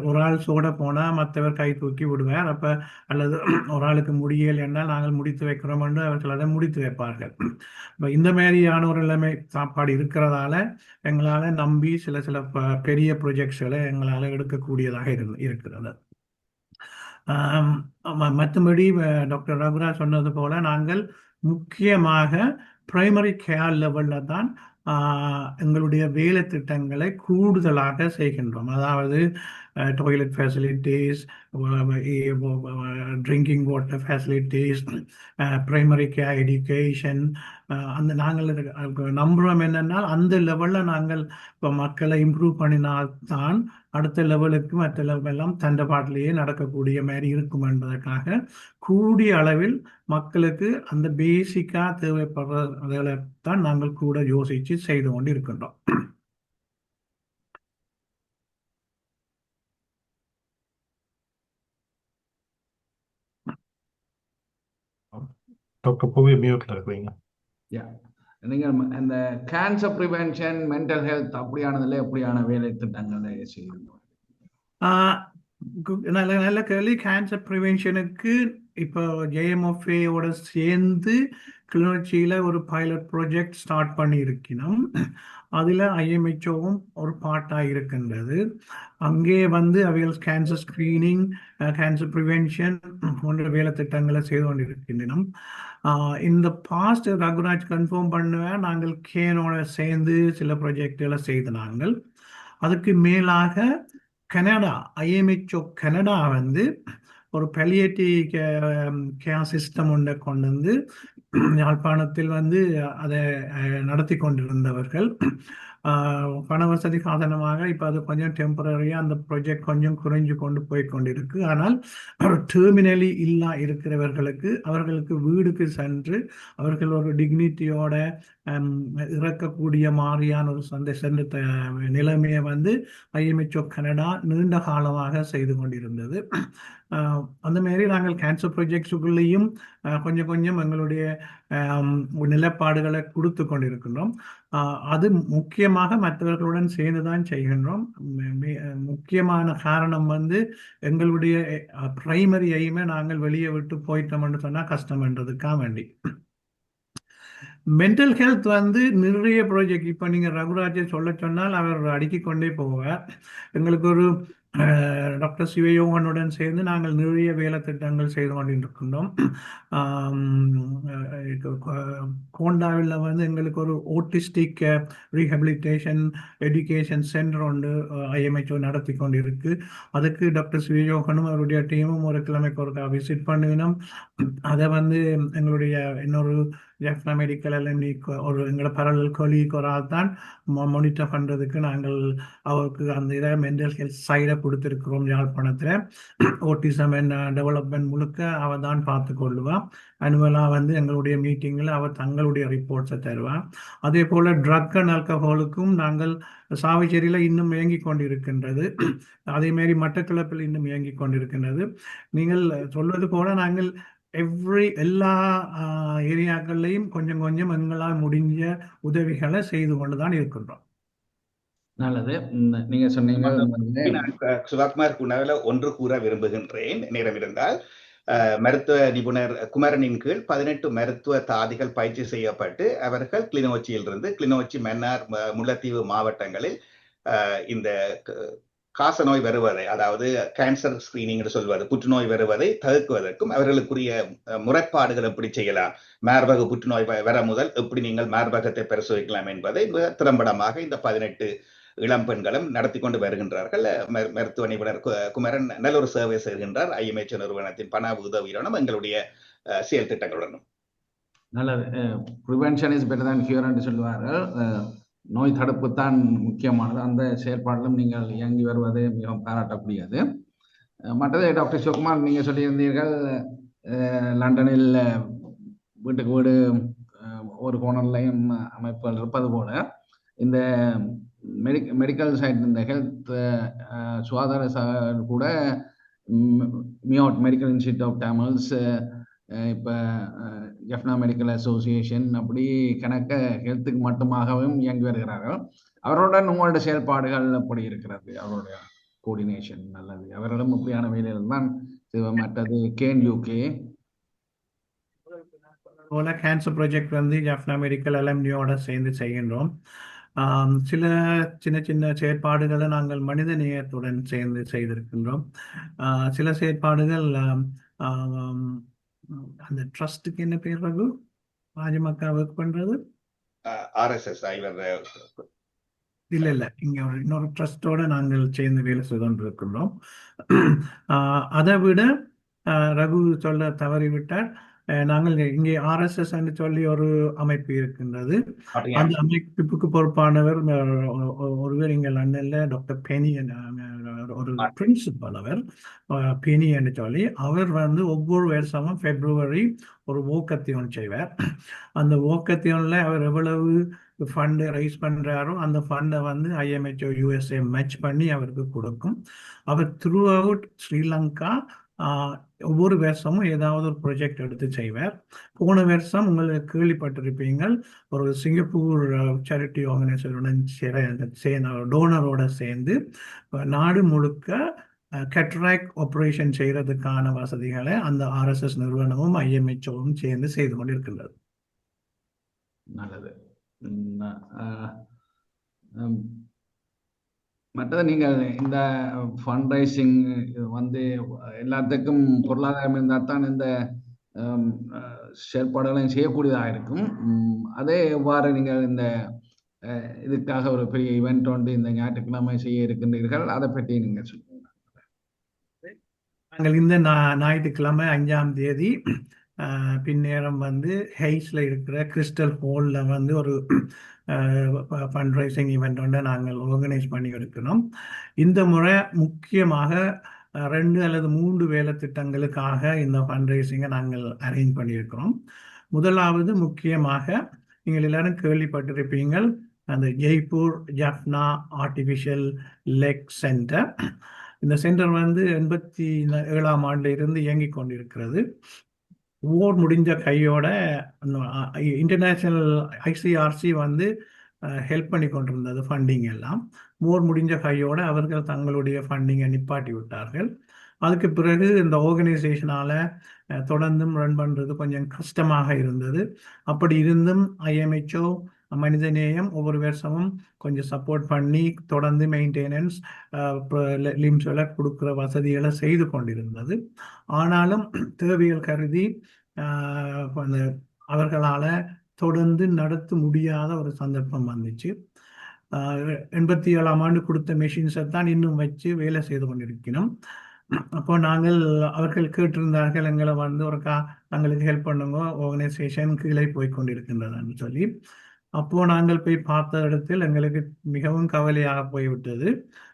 ஒரு ஆள் சோட போனால் மற்றவர் கை தூக்கி விடுவார். அப்போ அல்லது ஒரு ஆளுக்கு முடியல் என்றால் நாங்கள் முடித்து வைக்கிறோம் என்று அவர்கள் அதை முடித்து வைப்பார்கள். இப்போ இந்த மாதிரியான ஒரு நிலைமை சாப்பாடு இருக்கிறதால எங்களால் நம்பி சில பெரிய ப்ரொஜெக்ட்ஸ்களை எங்களால் எடுக்கக்கூடியதாக இருக்கிறது. மற்றபடி டாக்டர் ரகுராஜ் சொன்னது போல நாங்கள் முக்கியமாக பிரைமரி கேர் லெவலில் தான் எங்களுடைய வேலை திட்டங்களை கூடுதலாக செய்கின்றோம். அதாவது toilet facilities, drinking water facilities, primary care education. நாங்கள் நம்புகிறோம் என்னென்னா, அந்த லெவலில் நாங்கள் இப்போ மக்களை இம்ப்ரூவ் பண்ணினால்தான் அடுத்த லெவலுக்கு மற்ற லெவலெல்லாம் தண்டபாட்டிலேயே நடக்கக்கூடிய மாதிரி இருக்கும் என்பதற்காக கூடிய அளவில் மக்களுக்கு அந்த பேசிக்காக தேவைப்படுறதுல தான் நாங்கள் கூட யோசித்து செய்து கொண்டு இருக்கின்றோம். டாக்டர் பூவி மியூட்ல இருக்கிறீங்க. யா நீங்கள் இந்த கேன்சர் ப்ரிவென்ஷன் மென்டல் ஹெல்த் அப்படியானதுல எப்படியான வேலை திட்டங்களை செய்யணும்? நல்ல நல்ல கேள்வி. கேன்சர் ப்ரிவென்ஷனுக்கு இப்போ ஜேஎம்எஃப்ஏயோட சேர்ந்து கிளிநொச்சியில் ஒரு பைலட் ப்ராஜெக்ட் ஸ்டார்ட் பண்ணியிருக்கணும். அதில் ஐஎம்ஹெச்ஓவும் ஒரு பார்ட்டாக இருக்கின்றது. அங்கே வந்து அவைகள் கேன்சர் ஸ்க்ரீனிங், கேன்சர் ப்ரிவென்ஷன் போன்ற வேலை திட்டங்களை செய்து கொண்டிருக்கின்றன. இந்த பாஸ்ட் ரகுராஜ் கன்ஃபார்ம் பண்ணுவேன், நாங்கள் கேனோட சேர்ந்து சில ப்ராஜெக்டுகளை செய்து நாங்கள். அதுக்கு மேலாக கனடா, ஐஎம்ஹெச்ஓ கனடா வந்து ஒரு பலியேட்டிவ் கேர் சிஸ்டம் ஒன்றை கொண்டு வந்து யாழ்ப்பாணத்தில் வந்து அதை நடத்தி கொண்டிருந்தவர்கள். பண வசதி காரணமாக இப்போ அது கொஞ்சம் டெம்பரரியாக அந்த ப்ராஜெக்ட் கொஞ்சம் குறைஞ்சு கொண்டு போய் கொண்டிருக்கு. ஆனால் டெர்மினலி இல்லா இருக்கிறவர்களுக்கு அவர்களுக்கு வீடுக்கு சென்று அவர்கள் ஒரு டிக்னிட்டியோட இறக்கக்கூடிய மாதிரியான ஒரு சென்ற நிலைமையை வந்து ஐஎம்ஹெச்ஓ கனடா நீண்ட காலமாக செய்து கொண்டிருந்தது. அந்த மாதிரி நாங்கள் கேன்சர் ப்ராஜெக்ட்ஸுக்குள்ளேயும் கொஞ்சம் கொஞ்சம் எங்களுடைய நிலைப்பாடுகளை கொடுத்து கொண்டிருக்கின்றோம். அது முக்கியமாக மற்றவர்களுடன் சேர்ந்து தான் செய்கின்றோம். முக்கியமான காரணம் வந்து எங்களுடைய பிரைமரி எய்மை நாங்கள் வெளியே விட்டு போயிட்டோம்னு சொன்னால் கஷ்டம்ன்றதுக்காக வேண்டி. மென்டல் ஹெல்த் வந்து நிறைய ப்ராஜெக்ட் இப்போ நீங்கள் ரகுராஜை சொல்ல சொன்னால் அவர் அடுக்கிக் கொண்டே போவார். எங்களுக்கு ஒரு டாக்டர் சிவயோகனுடன் சேர்ந்து நாங்கள் நிறைய வேலை திட்டங்கள் செய்து கொண்டிருக்கின்றோம். கோண்டாவில் வந்து எங்களுக்கு ஒரு ஓட்டிஸ்டிக் ரீஹபிலிட்டேஷன் எஜுகேஷன் சென்டர் ஒன்று ஐஎம்ஹெச்ஓ நடத்தி கொண்டிருக்கு. அதுக்கு டாக்டர் சிவயோகனும் அவருடைய டீமும் ஒரு கிழமைக்கு ஒரு விசிட் பண்ணுவினோம். அதை வந்து எங்களுடைய இன்னொரு ஜெஃப்னா மெடிக்கல் எல்எம்டி ஒரு எங்களோட பரவல் கொலீக் ஒரு ஆள் தான் மானிட்டர் பண்ணுறதுக்கு நாங்கள் அவருக்கு அந்த இதை மென்டல் ஹெல்த் சைடை கொடுத்துருக்கிறோம். யாழ்ப்பாணத்தில் ஓட்டிசம் அண்ட் டெவலப்மெண்ட் முழுக்க அவள் தான் பார்த்து கொள்ளுவாள். அனுவலாக வந்து எங்களுடைய மீட்டிங்கில் அவர் தங்களுடைய ரிப்போர்ட்ஸை தருவார். அதே போல் ட்ரக் அண்ட் ஆல்கஹாலுக்கும் நாங்கள் சாவச்சேரியில் இன்னும் இயங்கி கொண்டிருக்கின்றது. அதேமாரி மட்டக்களப்பில் இன்னும் இயங்கி கொண்டிருக்கின்றது. நீங்கள் சொல்வது போல நாங்கள் எல்லா ஏரியாக்கள்லையும் கொஞ்சம் கொஞ்சம் எங்களால் முடிஞ்ச உதவிகளை செய்து கொண்டு தான் இருக்கின்றோம். நல்லது. நீங்க சொன்னீங்க சுதாகுமார் குணாவில் ஒன்று கூற விரும்புகின்றேன், நேரம் இருந்தால். மருத்துவ நிபுணர் குமரனின் கீழ் 18 மருத்துவ தாதிகள் பயிற்சி செய்யப்பட்டு அவர்கள் கிளிநொச்சி, மன்னார், முல்லைத்தீவு மாவட்டங்களில் இந்த காசநோய் வருவதை, அதாவது கேன்சர் ஸ்கிரீனிங் சொல்வது, புற்றுநோய் வருவதை தவிர்க்குவதற்கும் அவர்களுக்குரிய முறைப்பாடுகள் எப்படி செய்யலாம், மார்பக புற்றுநோய் வர முதல் எப்படி நீங்கள் மார்பகத்தை பரிசோதிக்கலாம் என்பதை திறம்படமாக இந்த 18 இளம் பெண்களும் நடத்தி கொண்டு வருகின்றார்கள். மருத்துவ நிபுணர் குமரன் நல்ல ஒரு சேவை செய்கின்றார். ஐஎம்ஹெச் நிறுவனத்தின் பண உதவியுடனும் எங்களுடைய செயல் திட்டங்களுடனும். நல்லது. Prevention is better than cure என்று சொல்லுவார்கள். நோய் தடுப்பு தான் முக்கியமானது. அந்த செயற்பாட்டிலும் நீங்கள் இயங்கி வருவது மிகவும் பாராட்டக்கூடியது. மற்றது டாக்டர் சிவகுமார், நீங்கள் சொல்லியிருந்தீர்கள் லண்டனில் வீட்டுக்கு வீடு ஒரு கோணர்லையும் அமைப்புகள் இருப்பது போல இந்த மெடிக்கல் சைட், இந்த ஹெல்த் சுகாதார கூட மியோட் மெடிக்கல் இன்ஸ்டியூட் ஆஃப் தமிழ்ஸ், இப்போ ஜெஃப்னா மெடிக்கல் அசோசியேஷன், அப்படி கணக்க ஹெல்த்துக்கு மட்டுமாகவும் இயங்கி வருகிறார்கள். அவருடன் உங்களோட செயல்பாடுகள் எப்படி இருக்கிறது? அவருடைய கோஆர்டினேஷன் நல்லது. அவர்களும் இப்படியான வேலைகள் தான். மற்றது கேன்யூகே கேன்சர் ப்ராஜெக்ட் வந்து ஜெஃப்னா மெடிக்கல் எல்எம்டியோட சேர்ந்து செய்கின்றோம். சில சின்ன சின்ன செயற்பாடுகளை நாங்கள் மனித நேயத்துடன் சேர்ந்து செய்திருக்கின்றோம். சில செயற்பாடுகள் அந்த ட்ரஸ்ட்டுக்கு என்ன பேர் ரகு? ராஜமக்கா ஒர்க் பண்றது ஆர்எஸ்எஸ் இல்ல இங்க இன்னொரு ட்ரஸ்டோட நாங்கள் சேர்ந்து வேலை செய்து கொண்டிருக்கின்றோம். அதை விட ரகு சொல்ல தவறிவிட்டார். நாங்கள் இங்கே ஆர்எஸ்எஸ் என்று சொல்லி ஒரு அமைப்பு இருக்கின்றது. அந்த அமைப்புக்கு பொறுப்பானவர் ஒருவர் இங்கே லண்டன்ல டாக்டர் பெனி, ஒரு பிரின்சிபல் அவர் பெனி என்று சொல்லி, அவர் வந்து ஒவ்வொரு வருஷமும் பிப்ரவரி ஒரு ஓக்கத்தியம் செய்வார். அந்த ஓக்கத்தியம்ல அவர் எவ்வளவு ஃபண்டு ரைஸ் பண்றாரோ அந்த ஃபண்டை வந்து ஐஎம்ஹெச்ஓ யூஎஸ்ஏ மேட்ச் பண்ணி அவருக்கு கொடுக்கும். அவர் த்ரூ அவுட் ஸ்ரீலங்கா ஒவ்வொரு வருஷமும் ஏதாவது ஒரு ப்ரொஜெக்ட் எடுத்து செய்வார். போன வருஷம் உங்களுக்கு கேள்விப்பட்டிருப்பீங்கள், ஒரு சிங்கப்பூர் சேரிட்டி ஆர்கனைசேஷனுடன் டோனரோட சேர்ந்து நாடு முழுக்க கேட்ராக்ட் ஆப்ரேஷன் செய்யறதுக்கான வசதிகளை அந்த RSS நிறுவனமும் IMHOவும் சேர்ந்து செய்து கொண்டிருக்கின்றது. நல்லது. மற்றது நீங்கள் இந்த ஃபண்ட் ரைசிங் எல்லாத்துக்கும் பொருளாதாரம் இருந்தால் தான் இந்த செயற்பாடுகளையும் செய்யக்கூடியதாக இருக்கும். அதே எவ்வாறு நீங்கள் இந்த இதுக்காக ஒரு பெரிய ஈவெண்ட் ஒன்று இந்த ஞாயிற்றுக்கிழமை செய்ய இருக்கின்றீர்கள், அதை பற்றி நீங்கள் சொல்லுங்க. நாங்கள் இந்த ஞாயிற்றுக்கிழமை 5ஆம் தேதி பின்னேரம் ஹெய்ஸ்ல இருக்கிற கிறிஸ்டல் ஹாலில் ஒரு ஃபண்ட் ரைசிங் ஈவெண்ட் ஒன்று நாங்கள் ஆர்கனைஸ் பண்ணி இருக்கிறோம். இந்த முறை முக்கியமாக 2 அல்லது 3 வேலை திட்டங்களுக்காக இந்த ஃபண்ட் ரைசிங்கை நாங்கள் அரேஞ்ச் பண்ணியிருக்கிறோம். முதலாவது முக்கியமாக நீங்கள் எல்லாரும் கேள்விப்பட்டிருப்பீங்கள், அந்த Jaipur Jaffna artificial leg centre. இந்த சென்டர் 87ஆம் ஆண்டுல இருந்து இயங்கிக் கொண்டிருக்கிறது. ஓர் முடிஞ்ச கையோட இன்டர்நேஷனல் ICRC ஹெல்ப் பண்ணி கொண்டிருந்தது ஃபண்டிங் எல்லாம். ஓர் முடிஞ்ச கையோட அவர்கள் தங்களுடைய ஃபண்டிங்கை நிப்பாட்டி விட்டார்கள். அதுக்கு பிறகு இந்த ஆர்கனைசேஷனால தொடர்ந்தும் ரன் பண்றது கொஞ்சம் கஷ்டமாக இருந்தது. அப்படி இருந்தும் IMHO மனிதநேயம் ஒவ்வொரு வருஷமும் கொஞ்சம் சப்போர்ட் பண்ணி தொடர்ந்து மெயின்டெனன்ஸ் லிம்ஸ்களை கொடுக்குற வசதிகளை செய்து கொண்டிருந்தது. ஆனாலும் தேவைகள் கருதி அவர்களால் தொடர்ந்து நடத்த முடியாத ஒரு சந்தர்ப்பம் வந்துச்சு. 87ஆம் ஆண்டு கொடுத்த மெஷின்ஸை தான் இன்னும் வச்சு வேலை செய்து கொண்டிருக்கணும். அப்போ அவர்கள் கேட்டிருந்தார்கள், எங்களை தங்களுக்கு ஹெல்ப் பண்ணுங்க, ஆர்கனைசேஷன் கீழே போய் கொண்டிருக்கின்றதுன்னு சொல்லி. அப்போ நாங்கள் போய் பார்த்த இடத்தில் எங்களுக்கு மிகவும் கவலையாக போய்விட்டது.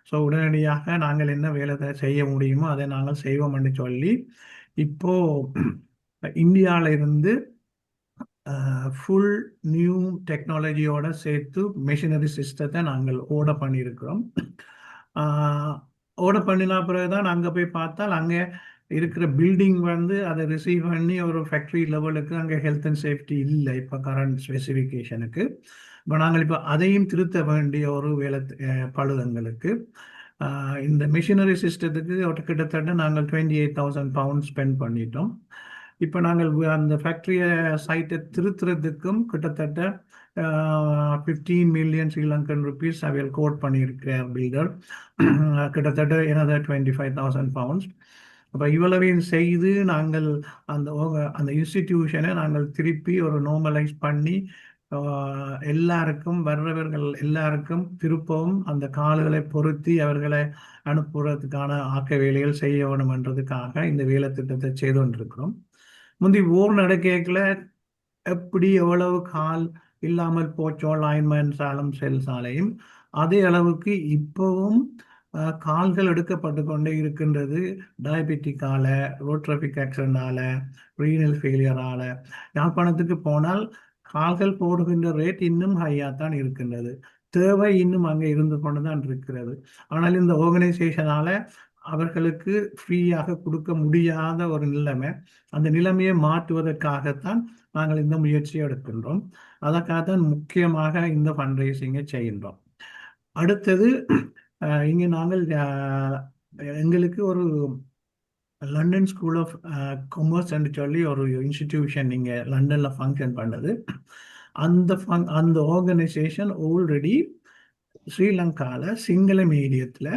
ஸோ உடனடியாக நாங்கள் என்ன வேலை செய்ய முடியுமோ அதை நாங்கள் செய்வோம் என்று சொல்லி இப்போ இந்தியாவில இருந்து ஃபுல் நியூ டெக்னாலஜியோட சேர்த்து மெஷினரி சிஸ்டத்தை நாங்கள் ஆர்டர் பண்ணியிருக்கிறோம். ஆர்டர் பண்ணின பிறகுதான் அங்கே போய் பார்த்தால் அங்கே இருக்கிற பில்டிங் அதை ரிசீவ் பண்ணி ஒரு ஃபேக்ட்ரி லெவலுக்கு அங்கே ஹெல்த் அண்ட் சேஃப்டி இல்லை இப்போ கரண்ட் ஸ்பெசிஃபிகேஷனுக்கு. இப்போ நாங்கள் இப்போ அதையும் திருத்த வேண்டிய ஒரு வேலை பழுதங்களுக்கு. இந்த மிஷினரி சிஸ்டத்துக்கு கிட்டத்தட்ட நாங்கள் 28,000 பவுண்ட் ஸ்பெண்ட் பண்ணிட்டோம். இப்போ நாங்கள் அந்த ஃபேக்ட்ரியை சைட்டை திருத்துறதுக்கும் கிட்டத்தட்ட 15 மில்லியன் ஸ்ரீலங்கன் ருபீஸ் அவையில் கோட் பண்ணியிருக்கிறார் பில்டர். கிட்டத்தட்ட another 25,000 பவுண்ட்ஸ். அப்போ இவ்வளவையும் செய்து நாங்கள் அந்த இன்ஸ்டிடியூஷனை நாங்கள் திருப்பி ஒரு நார்மலைஸ் பண்ணி எல்லாருக்கும் வர்றவர்கள் எல்லாருக்கும் திருப்பவும் அந்த கால்களை பொருத்தி அவர்களை அனுப்புறதுக்கான ஆக்க வேலைகள் செய்ய வேணும் என்றதுக்காக இந்த வேலை திட்டத்தை செய்து கொண்டிருக்கிறோம். முந்தி ஓர் நடக்கல எப்படி எவ்வளவு கால் இல்லாமல் போச்சோ லைன்மேன்ஸாலும் செல்ஸாலையும் அதே அளவுக்கு இப்பவும் கால்கள் எடுக்கப்பட்டு கொண்டே இருக்கின்றது. டயபெட்டிக்கால, ரோட் டிராஃபிக் ஆக்சிடென்டால, ரீனல் ஃபெயிலியரால. யாழ்ப்பாணத்துக்கு போனால் கால்கள் போடுகின்ற ரேட் இன்னும் ஹையாக தான் இருக்கின்றது. தேவை இன்னும் அங்கே இருந்து கொண்டு தான் இருக்கிறது. ஆனால் இந்த ஆர்கனைசேஷனால அவர்களுக்கு ஃப்ரீயாக கொடுக்க முடியாத ஒரு நிலைமை. அந்த நிலைமையை மாற்றுவதற்காகத்தான் நாங்கள் இந்த முயற்சியை எடுக்கின்றோம். அதற்காகத்தான் முக்கியமாக இந்த ஃபண்ட் ரைசிங்கை செய்கின்றோம். அடுத்தது இங்கே நாங்கள் எங்களுக்கு ஒரு லண்டன் ஸ்கூல் ஆஃப் காமர்ஸ் என்று சொல்லி ஒரு இன்ஸ்டிடியூஷன் இங்கே லண்டனில் ஃபங்க்ஷன் பண்ணது. அந்த ஆர்கனைசேஷன் ஆல்ரெடி ஸ்ரீலங்காவில் சிங்கள மீடியத்தில்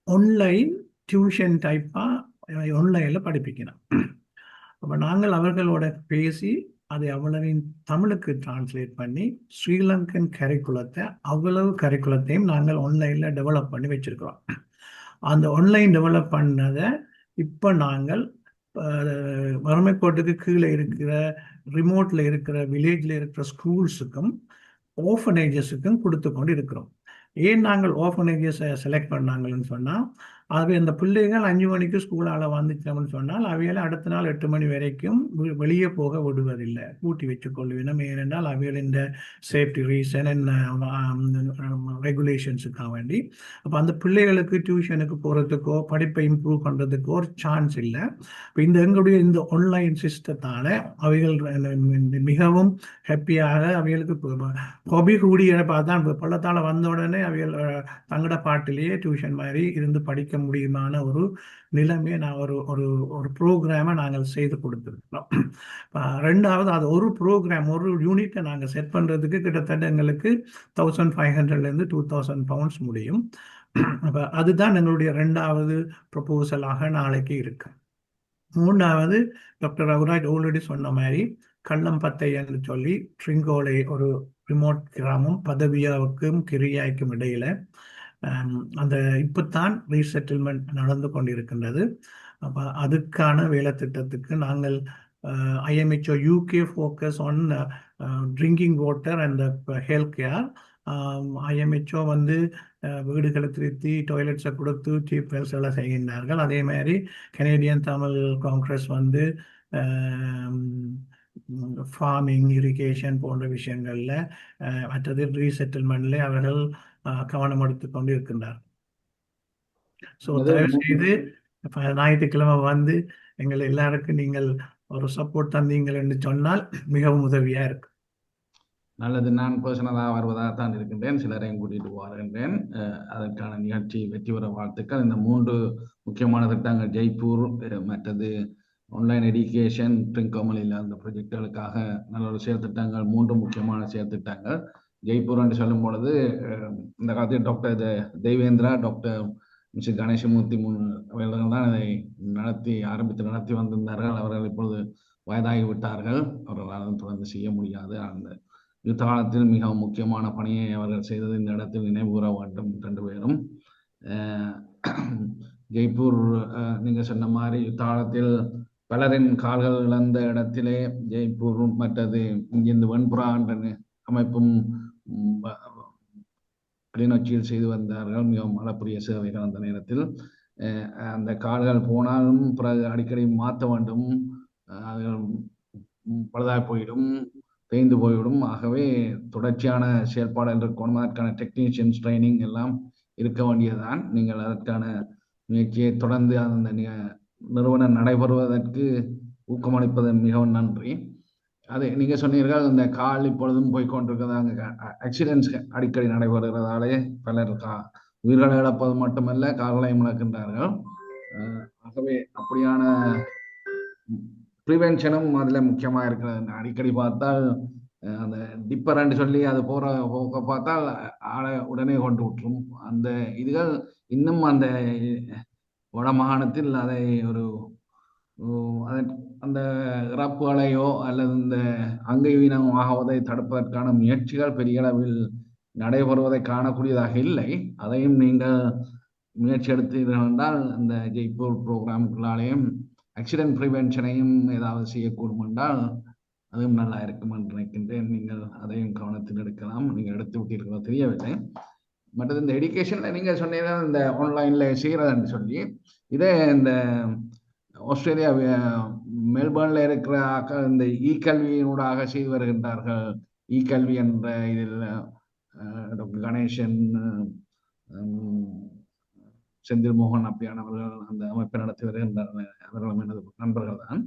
ஆன்லைன் டியூஷன் டைப்பாக ஆன்லைனில் படிப்பிக்கணும். அப்போ நாங்கள் அவர்களோட பேசி அதை அவ்வளவையும் தமிழுக்கு டிரான்ஸ்லேட் பண்ணி ஸ்ரீலங்கன் கரிக்குலத்தை அவ்வளவு கரிக்குலத்தையும் நாங்கள் ஆன்லைனில் டெவலப் பண்ணி வச்சுருக்கிறோம். அந்த ஆன்லைன் டெவலப் பண்ணதை இப்போ நாங்கள் வறுமைக்கோட்டுக்கு கீழே இருக்கிற ரிமோட்டில் இருக்கிற வில்லேஜில் இருக்கிற ஸ்கூல்ஸுக்கும் ஆர்ஃபனேஜஸுக்கும் கொடுத்து கொண்டு இருக்கிறோம். ஏன் நாங்கள் ஆர்ஃபனேஜஸை செலக்ட் பண்ணாங்கன்னு சொன்னால், ஆகவே அந்த பிள்ளைகள் 5 மணிக்கு ஸ்கூலால் வந்துச்சோம்னு சொன்னால் அவைகளை அடுத்த நாள் 8 மணி வரைக்கும் வெளியே போக விடுவதில்லை, பூட்டி வச்சுக் கொள்வேணும். ஏனென்றால் அவைகள் இந்த சேஃப்டி ரீசன் என்ன ரெகுலேஷன்ஸுக்காக வேண்டி. அப்போ அந்த பிள்ளைகளுக்கு டியூஷனுக்கு போகிறதுக்கோ படிப்பை இம்ப்ரூவ் பண்ணுறதுக்கோ ஒரு சான்ஸ் இல்லை. இப்போ எங்களுடைய இந்த ஆன்லைன் சிஸ்டத்தால் அவைகள் மிகவும் ஹாப்பியாக அவைகளுக்கு ஹொபி கூடிய பார்த்தா பள்ளத்தால் வந்த உடனே அவைகள் தங்கட பாட்டிலேயே டியூஷன் மாதிரி இருந்து படிக்க முடியுமான ஒரு நிலைமையை நான் ஒரு ஒரு ஒரு ப்ரோக்ராமை நாங்கள் செய்து கொடுத்துருக்கிறோம். ரெண்டாவது அது ஒரு ப்ரோக்ராம் ஒரு யூனிட்டை நாங்கள் செட் பண்ணுறதுக்கு கிட்டத்தட்ட எங்களுக்கு 1500 2000 பவுண்ட்ஸ் முடியும். அப்போ அதுதான் எங்களுடைய ரெண்டாவது ப்ரொபோசலாக நாளைக்கு இருக்கு. மூணாவது டாக்டர் ரகுராஜ் ஆல்ரெடி சொன்ன மாதிரி கள்ளம்பத்தை என்று சொல்லி ட்ரிங்கோலை ஒரு ரிமோட் கிராமம் பதவியாவுக்கும் கிரியாய்க்கும் இடையில அந்த இப்போத்தான் ரீசெட்டில்மெண்ட் நடந்து கொண்டிருக்கின்றது. அப்போ அதுக்கான வேலை திட்டத்துக்கு நாங்கள் IMHO UK focus on drinking water and health care. IMHO வந்து வீடுகளை திருத்தி டாய்லெட்ஸை கொடுத்து சீப் வெல்ஸ் எல்லாம் செய்கின்றார்கள். அதே மாதிரி கனேடியன் தமிழ் காங்கிரஸ் வந்து ஃபார்மிங் இரிகேஷன் போன்ற விஷயங்களில் மற்றது ரீசெட்டில்மெண்ட்ல அவர்கள் கவனம் எடுத்து கொண்டு இருக்கின்றார். ஸோ தயவு செய்து ஞாயிற்றுக்கிழமை வந்து எங்கள் எல்லாருக்கும் நீங்கள் ஒரு சப்போர்ட் தந்தீங்கள் என்று சொன்னால் மிகவும் உதவியாக இருக்கு. நல்லது. நான் பர்சனலாக வருவதாக தான் இருக்கின்றேன், சிலரையும் கூட்டிட்டு வருகின்றேன். அதற்கான நிகழ்ச்சி வெற்றி பெற வாழ்த்துக்கள். இந்த 3 முக்கியமான திட்டங்கள் ஜெய்ப்பூர், மற்றது ஆன்லைன் எஜுகேஷன், ட்ரிங்கோமலில் அந்த ப்ரொஜெக்டுகளுக்காக நல்ல ஒரு செயற்திட்டங்கள், 3 முக்கியமான செயற்திட்டங்கள். ஜெய்ப்பூர் என்று சொல்லும் பொழுது இந்த காலத்தில் doctor Theivendra, doctor miss Ganesamoorthy அவர்கள் தான் இதை நடத்தி வந்திருந்தார்கள். அவர்கள் இப்பொழுது வயதாகி விட்டார்கள், அவர்களால் தொடர்ந்து செய்ய முடியாது. அந்த யுத்த காலத்தில் மிகவும் முக்கியமான பணியை அவர்கள் செய்தது இந்த இடத்தில் நினைவு கூற வேண்டும் 2 பேரும். ஜெய்ப்பூர் நீங்க சொன்ன மாதிரி யுத்த காலத்தில் பலரின் கால்கள் இழந்த இடத்திலே ஜெய்ப்பூரும் மற்றது இங்கிருந்து வெண்புறா என்ற அமைப்பும் கிளிநொச்சியில் செய்து வந்தார்கள். மிகவும் அளப்பரிய சேவைகள். அந்த நேரத்தில் அந்த கால்கள் போனாலும் பிறகு அடிக்கடி மாற்ற வேண்டும், பழுதாய் போயிடும், தேய்ந்து போய்விடும். ஆகவே தொடர்ச்சியான செயல்பாடு இருக்கணும். அதற்கான டெக்னீஷியன்ஸ் ட்ரைனிங் எல்லாம் இருக்க வேண்டியதுதான். நீங்கள் அதற்கான முயற்சியை தொடர்ந்து அந்த நிறுவனம் நடைபெறுவதற்கு ஊக்கமளிப்பது மிகவும் நன்றி. அது நீங்க சொன்னீர்கள், இந்த கால் இப்பொழுதும் போய்கொண்டிருக்கிறது, அங்கே ஆக்சிடென்ட்ஸ் அடிக்கடி நடைபெறுகிறதாலே பலர் உயிர்களை இழப்பது மட்டுமல்ல கால்களையும் இழக்கின்றார்கள். ஆகவே அப்படியான ப்ரிவென்ஷனும் அதில் முக்கியமாக இருக்கிறது. அடிக்கடி பார்த்தால் அந்த டிப்பரண்ட் சொல்லி அது போக பார்த்தால் ஆளை உடனே கொண்டு விட்டுரும். அந்த இதுகள் இன்னும் அந்த வட மாகாணத்தில் அதை அந்த இறப்புகளையோ அல்லது இந்த அங்கவீனம் ஆகுவதை தடுப்பதற்கான முயற்சிகள் பெரிய அளவில் நடைபெறுவதை காணக்கூடியதாக இல்லை. அதையும் நீங்கள் முயற்சி எடுத்தீர்கள் என்றால் இந்த ஜெய்ப்பூர் ப்ரோக்ராம்களாலேயும் ஆக்சிடென்ட் ப்ரிவென்ஷனையும் ஏதாவது செய்யக்கூடும் என்றால் அதுவும் நல்லா இருக்கும் என்று நினைக்கின்றேன். நீங்கள் அதையும் கவனத்தில் எடுக்கலாம். நீங்கள் எடுத்து விட்டீர்களோ தெரியவில்லை. மற்றது இந்த எஜுகேஷனில் நீங்கள் சொன்னீங்கன்னா இந்த ஆன்லைனில் செய்கிறதுன்னு சொல்லி இதே இந்த ஆஸ்திரேலியா மெல்பர்னில் இருக்கிற இந்த கல்வியினூடாக செய்து வருகின்றார்கள். கல்வி என்ற இதில் டாக்டர் கணேசன், செந்தில் மோகன் அப்படியானவர்கள் அந்த அமைப்பை நடத்தி வருகின்றனர். அவர்களும் எனது நண்பர்கள் தான்.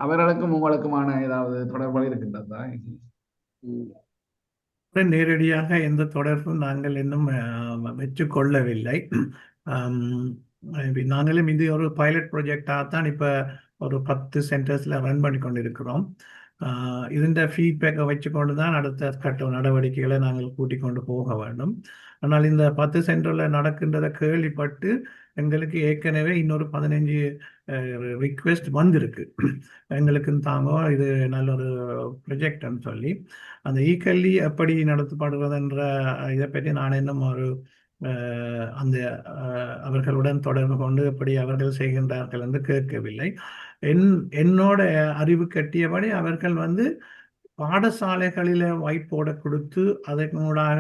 அவர்களுக்கும் உங்களுக்குமான ஏதாவது தொடர்பு இருக்கின்றதா? நேரடியாக எந்த தொடர்பும் நாங்கள் இன்னும் வச்சுக்கொள்ளவில்லை. நாங்களும் இது ஒரு பைலட் ப்ராஜெக்டாக தான் இப்போ ஒரு 10 சென்டர்ஸில் ரன் பண்ணி கொண்டிருக்கிறோம். ഇതിൻ്റെ ஃபீட்பேக்கை வச்சுக்கொண்டு தான் அடுத்த கட்ட நடவடிக்கைகளை நாங்கள் கூட்டிக் கொண்டு போக வேண்டும். ஆனால் இந்த 10 சென்டரில் நடக்கின்றதை கேள்விப்பட்டு எங்களுக்கு ஏற்கனவே இன்னொரு 15 ரிக்வெஸ்ட் வந்திருக்கு. எங்களுக்கு தாங்க இது நல்ல ஒரு ப்ரொஜெக்ட்னு சொல்லி அந்த கல்வி எப்படி நடத்தப்படுவதுன்ற இதை பற்றி நான் இன்னும் ஒரு அந்த அவர்களுடன் தொடர்பு கொண்டு எப்படி அவர்கள் செய்கின்றார்கள் என்று கேட்கவில்லை. என்னோட அறிவு கட்டியபடி அவர்கள் வந்து பாடசாலைகளில ஒயிட் போர்டை கொடுத்து அதனூடாக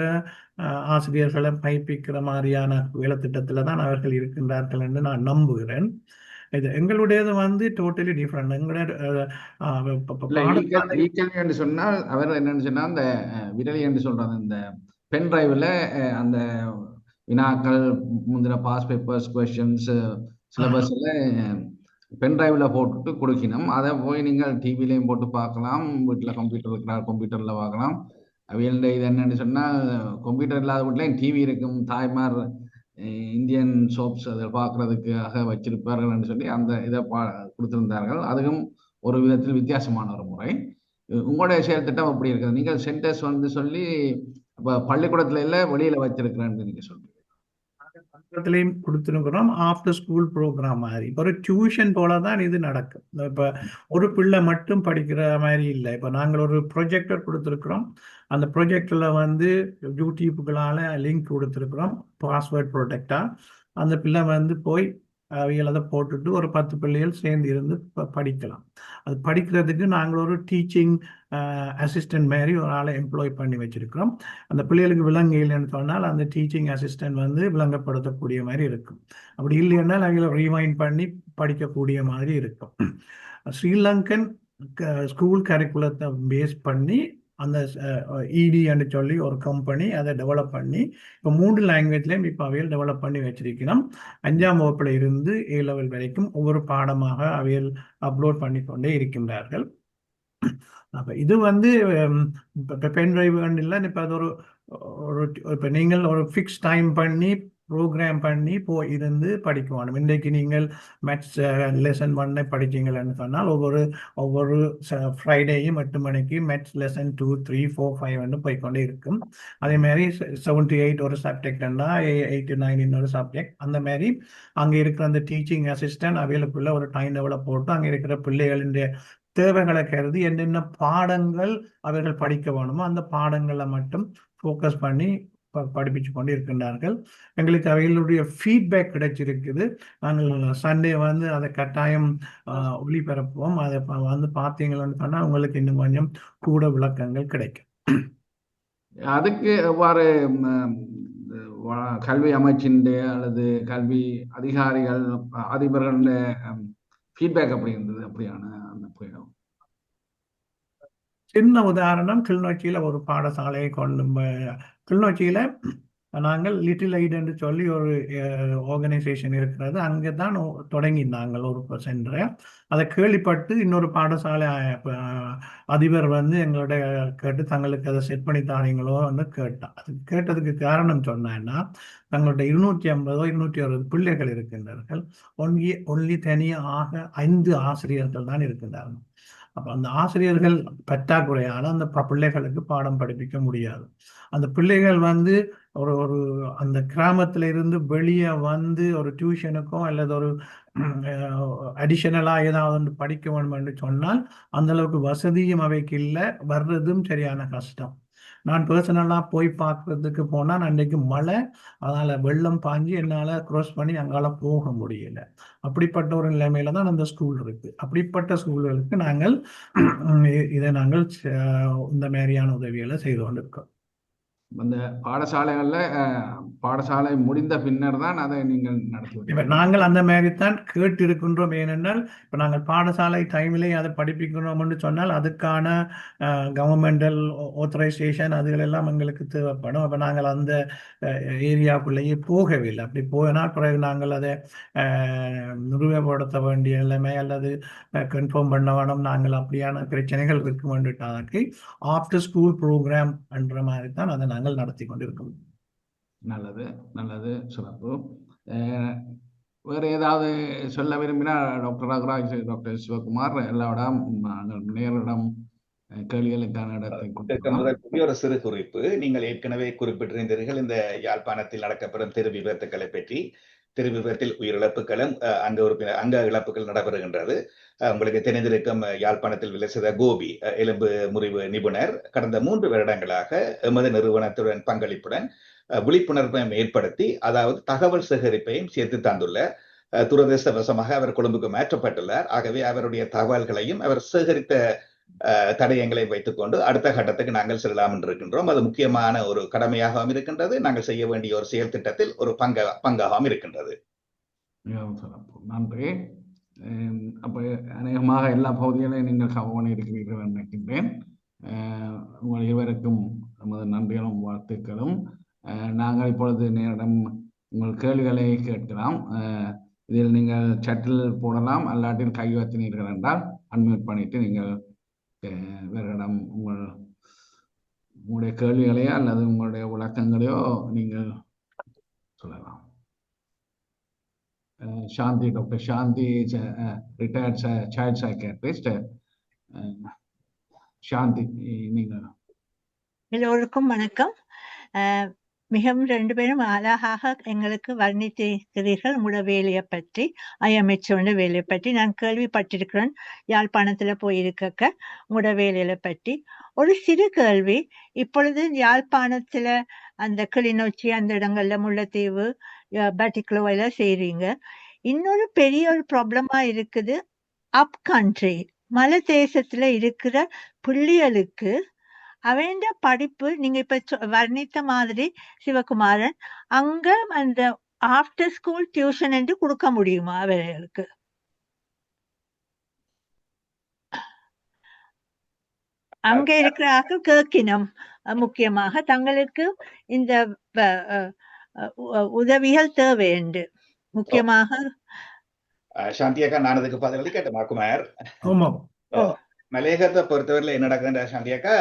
ஆசிரியர்களை பயிற்சிக்கிற மாதிரியான வேலைத்திட்டத்தில் தான் அவர்கள் இருக்கின்றார்கள் என்று நான் நம்புகிறேன். இது எங்களுடையது வந்து டோட்டலி டிஃப்ரெண்ட். எங்களுடைய பாடசாலை ஈக்கல்வி என்று சொன்னால் அவர் என்னன்னு சொன்னா அந்த விரலி என்று சொல்றாங்க, இந்த பென் டிரைவ்ல அந்த வினாக்கள், முந்தின பாஸ் பேப்பர்ஸ், கொஸ்டின்ஸ், சிலபஸ்ல பென் டிரைவ்ல போட்டுட்டு கொடுக்கணும். அதை போய் நீங்கள் டிவிலையும் போட்டு பார்க்கலாம், வீட்டில் கம்ப்யூட்டர் இருக்கிறார் கம்ப்யூட்டர்ல பார்க்கலாம். அவையில் இது என்னன்னு சொன்னா, கம்ப்யூட்டர் இல்லாத வீட்லையும் டிவி இருக்கும், தாய்மார் இந்தியன் சோப்ஸ் அதை பார்க்கறதுக்காக வச்சிருப்பார்கள் சொல்லி அந்த இதை கொடுத்திருந்தார்கள். அதுவும் ஒரு விதத்தில் வித்தியாசமான ஒரு முறை. உங்களுடைய செயல் திட்டம் எப்படி இருக்குது? நீங்கள் சென்டர்ஸ் வந்து சொல்லி பள்ளிக்கூடத்துல இல்ல வெளியில வச்சிருக்கிறேன்னு நீங்க சொல்றீங்க. பள்ளிக்கூடத்திலையும் கொடுத்துருக்குறோம். ஆஃப்டர் ஸ்கூல் ப்ரோக்ராம் மாதிரி இப்போ ஒரு டியூஷன் போல தான் இது நடக்கும். இப்போ ஒரு பிள்ளை மட்டும் படிக்கிற மாதிரி இல்லை. இப்போ நாங்கள் ஒரு ப்ரொஜெக்டர் கொடுத்துருக்குறோம். அந்த ப்ரொஜெக்டில் வந்து யூடியூப்புகளால் லிங்க் கொடுத்துருக்குறோம், பாஸ்வேர்ட் ப்ரொடெக்டாக. அந்த பிள்ளை வந்து போய் அவைகள் அதை போட்டுட்டு ஒரு 10 பிள்ளைகள் சேர்ந்து இருந்து படிக்கலாம். அது படிக்கிறதுக்கு நாங்கள் ஒரு டீச்சிங் அசிஸ்டன்ட் மாதிரி ஒரு ஆளை எம்ப்ளாய் பண்ணி வச்சிருக்கிறோம். அந்த பிள்ளைகளுக்கு விலங்கு இல்லைன்னு சொன்னால் அந்த டீச்சிங் அசிஸ்டன்ட் வந்து விளங்கப்படுத்தக்கூடிய மாதிரி இருக்கும். அப்படி இல்லைன்னா அவங்களை ரீவைண்ட் பண்ணி படிக்கக்கூடிய மாதிரி இருக்கும். ஸ்ரீலங்கன் ஸ்கூல் கரிக்குலத்தை பேஸ் பண்ணி அந்த இடின்னு சொல்லி ஒரு கம்பெனி அதை டெவலப் பண்ணி இப்போ 3 லாங்குவேஜ்லையும் இப்போ அவையில் டெவலப் பண்ணி வச்சிருக்கிறோம். 5ஆம் வகுப்புல இருந்து A லெவல் வரைக்கும் ஒவ்வொரு பாடமாக அவையில் அப்லோட் பண்ணி கொண்டே இருக்கின்றார்கள். அப்போ இது வந்து இப்போ பென் டிரைவ் இல்லை, இப்போ அது இப்போ நீங்கள் ஒரு ஃபிக்ஸ் டைம் பண்ணி ப்ரோக்ராம் பண்ணி இருந்து படிக்கணும். இன்றைக்கு நீங்கள் மேத்ஸ் லெசன் 1 படிச்சீங்கன்னு சொன்னால் ஒவ்வொரு ஃப்ரைடேயும் 8 மணிக்கு மேத்ஸ் லெசன் 2, 3, 4, 5 போய்கொண்டே இருக்கும். அதே மாதிரி 7 to 8 ஒரு சப்ஜெக்ட்னா 8 to 9 இன்னொரு சப்ஜெக்ட். அந்த மாதிரி அங்கே இருக்கிற அந்த டீச்சிங் அசிஸ்டன்ட் அவைலபிளாக ஒரு டைம் டெவலப் போட்டு அங்கே இருக்கிற பிள்ளைகளின் தேவைகளை கருதி என்னென்ன பாடங்கள் அவர்கள் படிக்க வேணுமோ அந்த பாடங்களை மட்டும் ஃபோக்கஸ் பண்ணி படிப்பிச்சு கொண்டு இருக்கின்றார்கள். எங்களுக்கு அவைகளுடைய ஃபீட்பேக் கிடைச்சிருக்குது. நாங்கள் சண்டே வந்து அதை கட்டாயம் ஒளிபரப்புவோம். அதை வந்து பார்த்தீங்கன்னு சொன்னால் உங்களுக்கு இன்னும் கொஞ்சம் கூட விளக்கங்கள் கிடைக்கும். அதுக்கு எவ்வாறு கல்வி அமைச்சின் அல்லது கல்வி அதிகாரிகள் அதிபர்கள் ஃபீட்பேக் அப்படி இருந்தது? அப்படியான அந்த சின்ன உதாரணம், கிளிநொச்சியில் ஒரு பாடசாலையை கிளிநொச்சியில் நாங்கள் லிட்டில் ஐட் என்று சொல்லி ஒரு ஆர்கனைசேஷன் இருக்கிறது. அங்கே தான் தொடங்கி நாங்கள் ஒரு சென்டரை. அதை கேள்விப்பட்டு இன்னொரு பாடசாலை அதிபர் வந்து எங்களோட கேட்டு தங்களுக்கு அதை செட் பண்ணி தாரீங்களோன்னு கேட்டான். அது கேட்டதுக்கு காரணம் சொன்னேன்னா, தங்களோட 250 260 பிள்ளைகள் இருக்கின்றார்கள். ஒன்லி தனியாக 5 ஆசிரியர்கள் தான் இருக்கின்றார்கள். அப்போ அந்த ஆசிரியர்கள் பற்றாக்குறையால் அந்த பிள்ளைகளுக்கு பாடம் படிப்பிக்க முடியாது. அந்த பிள்ளைகள் வந்து ஒரு அந்த கிராமத்துல இருந்து வெளியே வந்து ஒரு டியூஷனுக்கோ அல்லது ஒரு அடிஷனலாக ஏதாவது படிக்க வேண்டும் என்று சொன்னால் அந்த அளவுக்கு வசதியும் அவைக்கு இல்லை, வர்றதும் சரியான கஷ்டம். நான் பர்சனலாக போய் பார்க்கறதுக்கு போனால் அன்றைக்கு மழை, அதனால் வெள்ளம் பாஞ்சி என்னால் க்ராஸ் பண்ணி அங்கால போக முடியல. அப்படிப்பட்ட ஒரு நிலைமையில தான் அந்த ஸ்கூல் இருக்கு. அப்படிப்பட்ட ஸ்கூல்களுக்கு நாங்கள் இதை இந்த மாதிரியான உதவிகளை செய்து கொண்டிருக்கோம். அந்த பாடசாலை முடிந்த பின்னர் தான் அதை நீங்கள் நடத்துவீங்க? நாங்கள் அந்த மாதிரி தான் கேட்டு இருக்கின்றோம். ஏனென்றால் இப்போ நாங்கள் பாடசாலை டைமிலே அதை படிப்பிக்கணும்னு சொன்னால் அதுக்கான கவர்மெண்டல் ஆத்தரைசேஷன் அதுகளெல்லாம் எங்களுக்கு தேவைப்படும். அப்போ நாங்கள் அந்த ஏரியாக்குள்ளேயே போகவில்லை. அப்படி போனால் பிறகு நாங்கள் அதை நிறுவப்படுத்த வேண்டிய நிலைமை அல்லது கன்ஃபார்ம் பண்ண வேணும். நாங்கள் அப்படியான பிரச்சனைகள் இருக்க வேண்டிட்டாக்கி ஆஃப்டர் ஸ்கூல் ப்ரோக்ராம் என்ற மாதிரி தான் அதை நாங்கள் நடத்தி கொண்டிருக்கோம். நல்லது, நல்லது, சிறப்பு. வேறு ஏதாவது சொல்ல விரும்பினா டாக்டர் ரகுராஜ், டாக்டர் சிவகுமார் எல்லாரிடம் நேரிடம் கேள்விகளுக்கான இடத்தை ஒரு சிறு குறிப்பு. நீங்கள் ஏற்கனவே குறிப்பிட்டிருந்தீர்கள் இந்த யாழ்ப்பாணத்தில் நடக்கப்படும் தெரு விபத்துக்களை பற்றி. தெரு விபத்தில் உயிரிழப்புகளும் அங்க இழப்புகள் நடைபெறுகின்றது. உங்களுக்கு தெரிந்திருக்கும் யாழ்ப்பாணத்தில் விளைச்சத கோபி எலும்பு முறிவு நிபுணர் கடந்த 3 வருடங்களாக எமது நிறுவனத்துடன் பங்களிப்புடன் விழிப்புணர்வையும் ஏற்படுத்தி, அதாவது தகவல் சேகரிப்பையும் சேர்த்து தந்துள்ள துரதிருஷ்டவசமாக அவர் கொழும்புக்கு மாற்றப்பட்டுள்ளார். ஆகவே அவருடைய தகவல்களையும் அவர் சேகரித்த தடயங்களை வைத்துக்கொண்டு அடுத்த கட்டத்துக்கு நாங்கள் செல்லலாம் என்று இருக்கின்றோம். அது முக்கியமான ஒரு கடமையாகவும் இருக்கின்றது. நாங்கள் செய்ய வேண்டிய ஒரு செயல் திட்டத்தில் ஒரு பங்காகவும் இருக்கின்றது. நன்றி. அப்ப அநேகமாக எல்லா பகுதிகளையும் நீங்கள் கவனம் இருக்கிறீர்கள் நினைக்கின்றேன். உங்கள் இருவருக்கும் நமது நன்றிகளும் வாழ்த்துக்களும். நாங்கள் இப்பொழுது நேரிடம் உங்கள் கேள்விகளை கேட்கலாம். இதில் நீங்கள் சட்டில் போடலாம், அல்லாட்டில் கை வைத்தினீர்கள் என்றால் அன்மியூட் பண்ணிட்டு நீங்கள் இவர்களிடம் உங்களுடைய கேள்விகளையோ அல்லது உங்களுடைய விளக்கங்களையோ நீங்கள் சொல்லலாம். சாந்தி, டாக்டர் சாந்தி ரிட்டையர்ட் சைல்ட் சைக்கியாட்ரிஸ்ட். சாந்தி, நீங்கள். எல்லோருக்கும் வணக்கம். மிகவும் 2 பேரும் அழகாக எங்களுக்கு வர்ணித்திருக்கிறீர்கள் உங்களோட வேலையை பற்றி, ஐஎம்ஹெச்ஓட வேலையை பற்றி. நான் கேள்விப்பட்டிருக்கிறேன் யாழ்ப்பாணத்துல போயிருக்க உங்களோட வேலையில பற்றி. ஒரு சிறு கேள்வி. இப்பொழுது யாழ்ப்பாணத்துல அந்த கிளிநொச்சி அந்த இடங்கள்ல முல்லைத்தீவு பட்டிக்குலோவில செய்றீங்க. இன்னொரு பெரிய ஒரு ப்ராப்ளமா இருக்குது, அப் கண்ட்ரி மலை தேசத்துல இருக்கிற பிள்ளைகளுக்கு அவன் படிப்பு நீங்க இப்ப வர்ணித்த மாதிரி சிவகுமாரன் அங்க அந்த ஆஃப்டர் ஸ்கூல் டியூஷன் என்று கொடுக்க முடியுமா அவர்களுக்கு? அங்க இருக்கிறார்கள் கேட்கினம் முக்கியமாக தங்களுக்கு இந்த உதவிகள் தேவை என்று முக்கியமாக. சாந்தியக்கா, நான் அதுக்கு பதிலளி கேட்டேன் குமார். மலையகத்தை பொறுத்தவரையில் என்ன நடக்குதுன்ற சாந்தியக்கா,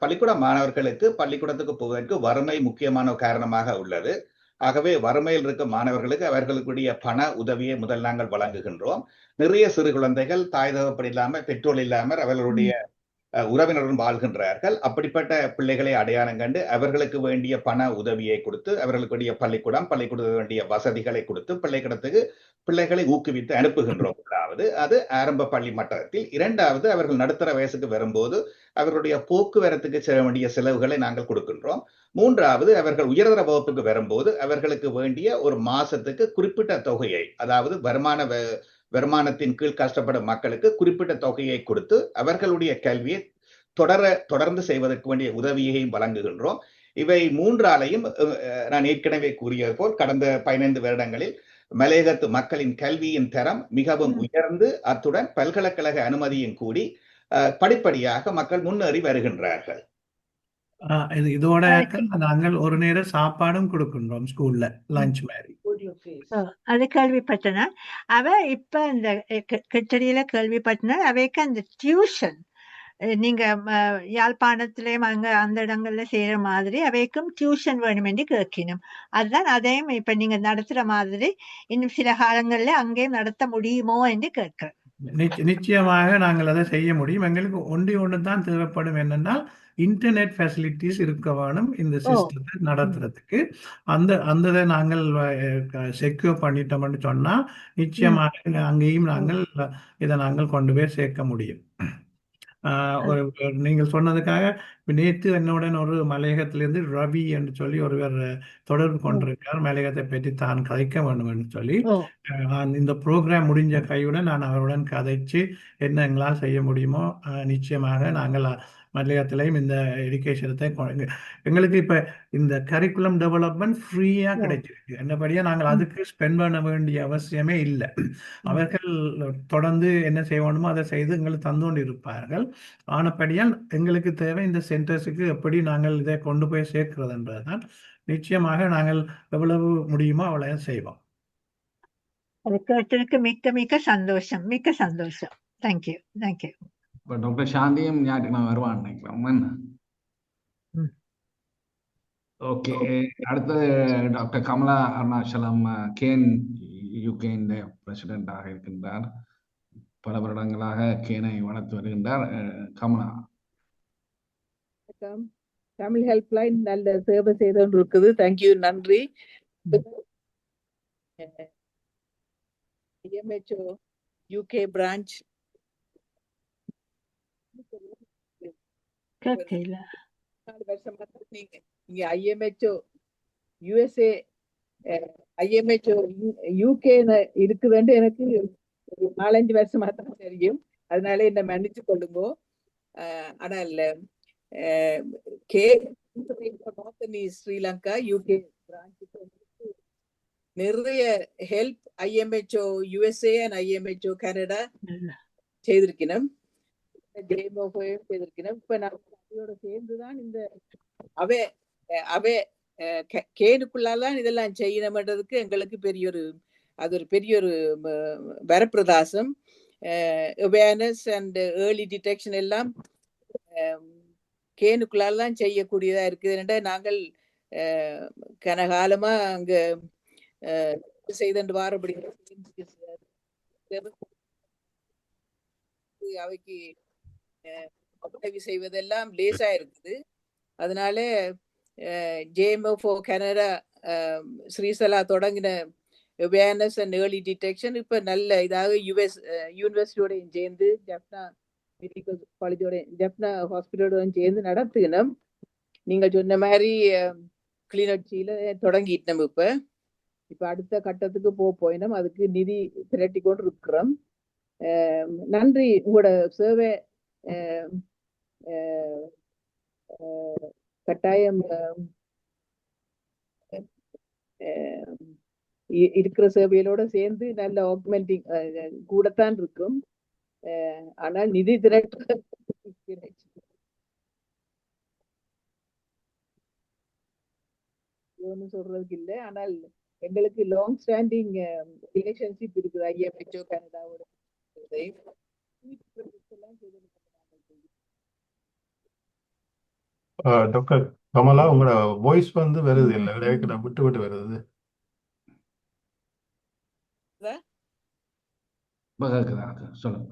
பள்ளிக்கூட மாணவர்களுக்கு பள்ளிக்கூடத்துக்கு போவதற்கு வறுமை முக்கியமான காரணமாக உள்ளது. ஆகவே வறுமையில் இருக்கும் மாணவர்களுக்கு அவர்களுக்குரிய பண உதவியை முதல் நாங்கள் வழங்குகின்றோம். நிறைய சிறு குழந்தைகள் தாய் தகப்பன் இல்லாமல் பெற்றோர் இல்லாமல் அவர்களுடைய உறவினருடன் வாழ்கின்றார்கள். அப்படிப்பட்ட பிள்ளைகளை அடையாளம் கண்டு அவர்களுக்கு வேண்டிய பண உதவியை கொடுத்து அவர்களுக்குரிய பள்ளிக்கூடத்துக்கு வேண்டிய வசதிகளை கொடுத்து பிள்ளைகளை ஊக்குவித்து அனுப்புகின்றோம். முதலாவது அது ஆரம்ப பள்ளி மட்டத்தில். இரண்டாவது, அவர்கள் நடுத்தர வயசுக்கு வரும்போது அவர்களுடைய போக்குவரத்துக்கு செல்ல வேண்டிய செலவுகளை நாங்கள் கொடுக்கின்றோம். மூன்றாவது, அவர்கள் உயர்தர வகுப்புக்கு வரும்போது அவர்களுக்கு வேண்டிய ஒரு மாசத்துக்கு குறிப்பிட்ட தொகையை, அதாவது வருமானத்தின் கீழ் கஷ்டப்படும் மக்களுக்கு குறிப்பிட்ட தொகையை கொடுத்து அவர்களுடைய கல்வியை தொடர்ந்து செய்வதற்கு வேண்டிய உதவியையும் வழங்குகின்றோம். இவை மூன்றாலையும் நான் ஏற்கனவே கூறியது போல் கடந்த 15 வருடங்களில் மலையகத்து மக்களின் கல்வியின் தரம் மிகவும் உயர்ந்து அத்துடன் பல்கலைக்கழக அனுமதியும் கூடி படிப்படியாக மக்கள் முன்னேறி வருகின்றார்கள். இதோட நாங்கள் ஒரு நேரம் சாப்பாடும் கொடுக்கின்றோம் ஸ்கூல்ல, லஞ்ச் மாதிரி. அது கேள்விப்பட்டன. அவ இப்ப இந்த கிட்டடியில கேள்விப்பட்டன அவைக்கு அந்த டியூஷன் நீங்க யாழ்ப்பாணத்திலேயும் அங்க அந்த இடங்கள்ல செய்யற மாதிரி அவைக்கும் டியூஷன் வேணும் என்று கேட்கணும். அதுதான் அதையும் இப்ப நீங்க நடத்துற மாதிரி இன்னும் சில காலங்கள்ல அங்கேயும் நடத்த முடியுமோ என்று கேட்கிறேன். நிச்சயமாக நாங்கள் அதை செய்ய முடியும். எங்களுக்கு ஒன்று தான் தேவைப்படும் என்னன்னா இன்டர்நெட் ஃபெசிலிட்டிஸ் இருக்க வேணும் இந்த சிஸ்டத்தை நடத்துறதுக்கு. அந்த நாங்கள் செக்யூர் பண்ணிட்டோம்னு சொன்னா நிச்சயமாக அங்கேயும் நாங்கள் இதை நாங்கள் கொண்டு போய் சேர்க்க முடியும். நீங்கள் சொன்னதுக்காக நேற்று என்னுடன் ஒரு மலையகத்திலிருந்து ரவி என்று சொல்லி ஒருவர் தொடர்பு கொண்டிருக்கார். மலையகத்தை பற்றி தான் கதைக்க வேண்டும் என்று சொல்லி இந்த ப்ரோக்ராம் முடிஞ்ச கையுடன் நான் அவருடன் கதைச்சு என்ன எங்களால் செய்ய முடியுமோ நிச்சயமாக நாங்கள் மலையகத்திலையும் இந்த எஜுகேஷனத்தை எங்களுக்கு இப்ப இந்த கரிக்குலம் டெவலப்மெண்ட் ஃப்ரீயா கிடைச்சிருக்கு. என்னபடியா நாங்கள் அதுக்கு ஸ்பெண்ட் பண்ண வேண்டிய அவசியமே இல்லை. அவர்கள் தொடர்ந்து என்ன செய்யணுமோ அதை செய்து எங்களுக்கு தந்து கொண்டு இருப்பார்கள். ஆனபடியால் எங்களுக்கு தேவை இந்த சென்டர்ஸுக்கு எப்படி நாங்கள் இதை கொண்டு போய் சேர்க்கிறதுன்றதுதான். நிச்சயமாக நாங்கள் எவ்வளவு முடியுமோ அவ்வளவு செய்வோம். அது கேட்டதுக்கு மிக்க மிக்க சந்தோஷம், மிக்க சந்தோஷம். Thank you, thank you. இப்போ டாக்டர் சாந்தியும் ஞாயிற்றுக்கிழமை வருவான்னு நினைக்கிறோம். ஓகே, அடுத்தது டாக்டர் கமலா அருணாச்சலம், கேன் யூகேன் பிரசிடென்டாக இருக்கின்றார். பல வருடங்களாக கேனை வளர்த்து வருகின்றார். கமலா. தமிழ் ஹெல்ப்லைன் நல்ல சேவை செய்து கொண்டு இருக்குது. தேங்க்யூ, நன்றி. ஐஎம்ஹெச்ஓ யூகே பிரான்ச் 4 வருஷமா நீங்க ஐஎம்ஹெச்ஓ யுஎஸ்ஏ ஐஎம்ஹெச்ஓ யூகே இருக்குதுன்னு எனக்கு 4-5 வருஷமா தான் தெரியும். அதனால என்ன மன்னிச்சு கொள்ளுங்க. ஆனால் கே ஸ்ரீலங்கா யூகே பிரான்ச்சுக்கு நிறைய help IMHO USA and IMHO Canada செய்திருக்கணும், செய்திருக்கணும். இப்ப நான் அதோட சேர்ந்துதான் இந்த அவே கேனுக்குள்ளாதான் இதெல்லாம் செய்யணும்ன்றதுக்கு எங்களுக்கு அது ஒரு பெரிய ஒரு வரப்பிரதாசம். அவேர்னஸ் அண்ட் ஏர்லி டிடெக்ஷன் எல்லாம் கேனுக்குள்ளால் தான் செய்யக்கூடியதா இருக்குது. நாங்கள் கனகாலமா அங்க செய்து வாரப்படி அவைக்கு உதவி செய்வதெல்லாம் லேசா இருக்குது. அதனால JMO கனடா ஸ்ரீசலா தொடங்கின அவேர்னஸ் அண்ட் ஏர்லி டிடெக்ஷன் இப்ப நல்ல இதாக யூனிவர்சிட்டியோட சேர்ந்து ஜப்னா மெடிக்கல் காலேஜோட ஜப்னா ஹாஸ்பிட்டலோட சேர்ந்து நடத்துக்கணும். நீங்க சொன்ன மாதிரி கிளிநொச்சியில தொடங்கிட்டோம். இப்ப அடுத்த கட்டத்துக்கு போயினோம். அதுக்கு நிதி திரட்டி கொண்டு இருக்கிறோம். நன்றி. உங்களோட சேவை கட்டாயம் இருக்கிற சேவையிலோட சேர்ந்து நல்ல ஆக்மெண்டிங் கூடத்தான் இருக்கும். ஆனால் நிதி திரட்டு ஒன்றும் சொல்றதுக்கு இல்லை. ஆனால் எங்களுக்கு லாங் ஸ்டாண்டிங் ரிலேஷன்ஷிப் இருக்குது IMHO கனடாவோட. டாக்டர் கமலா, உங்களோட வாய்ஸ் வந்து வருது இல்லை, விட்டு விட்டு வருது. சொல்லுங்க.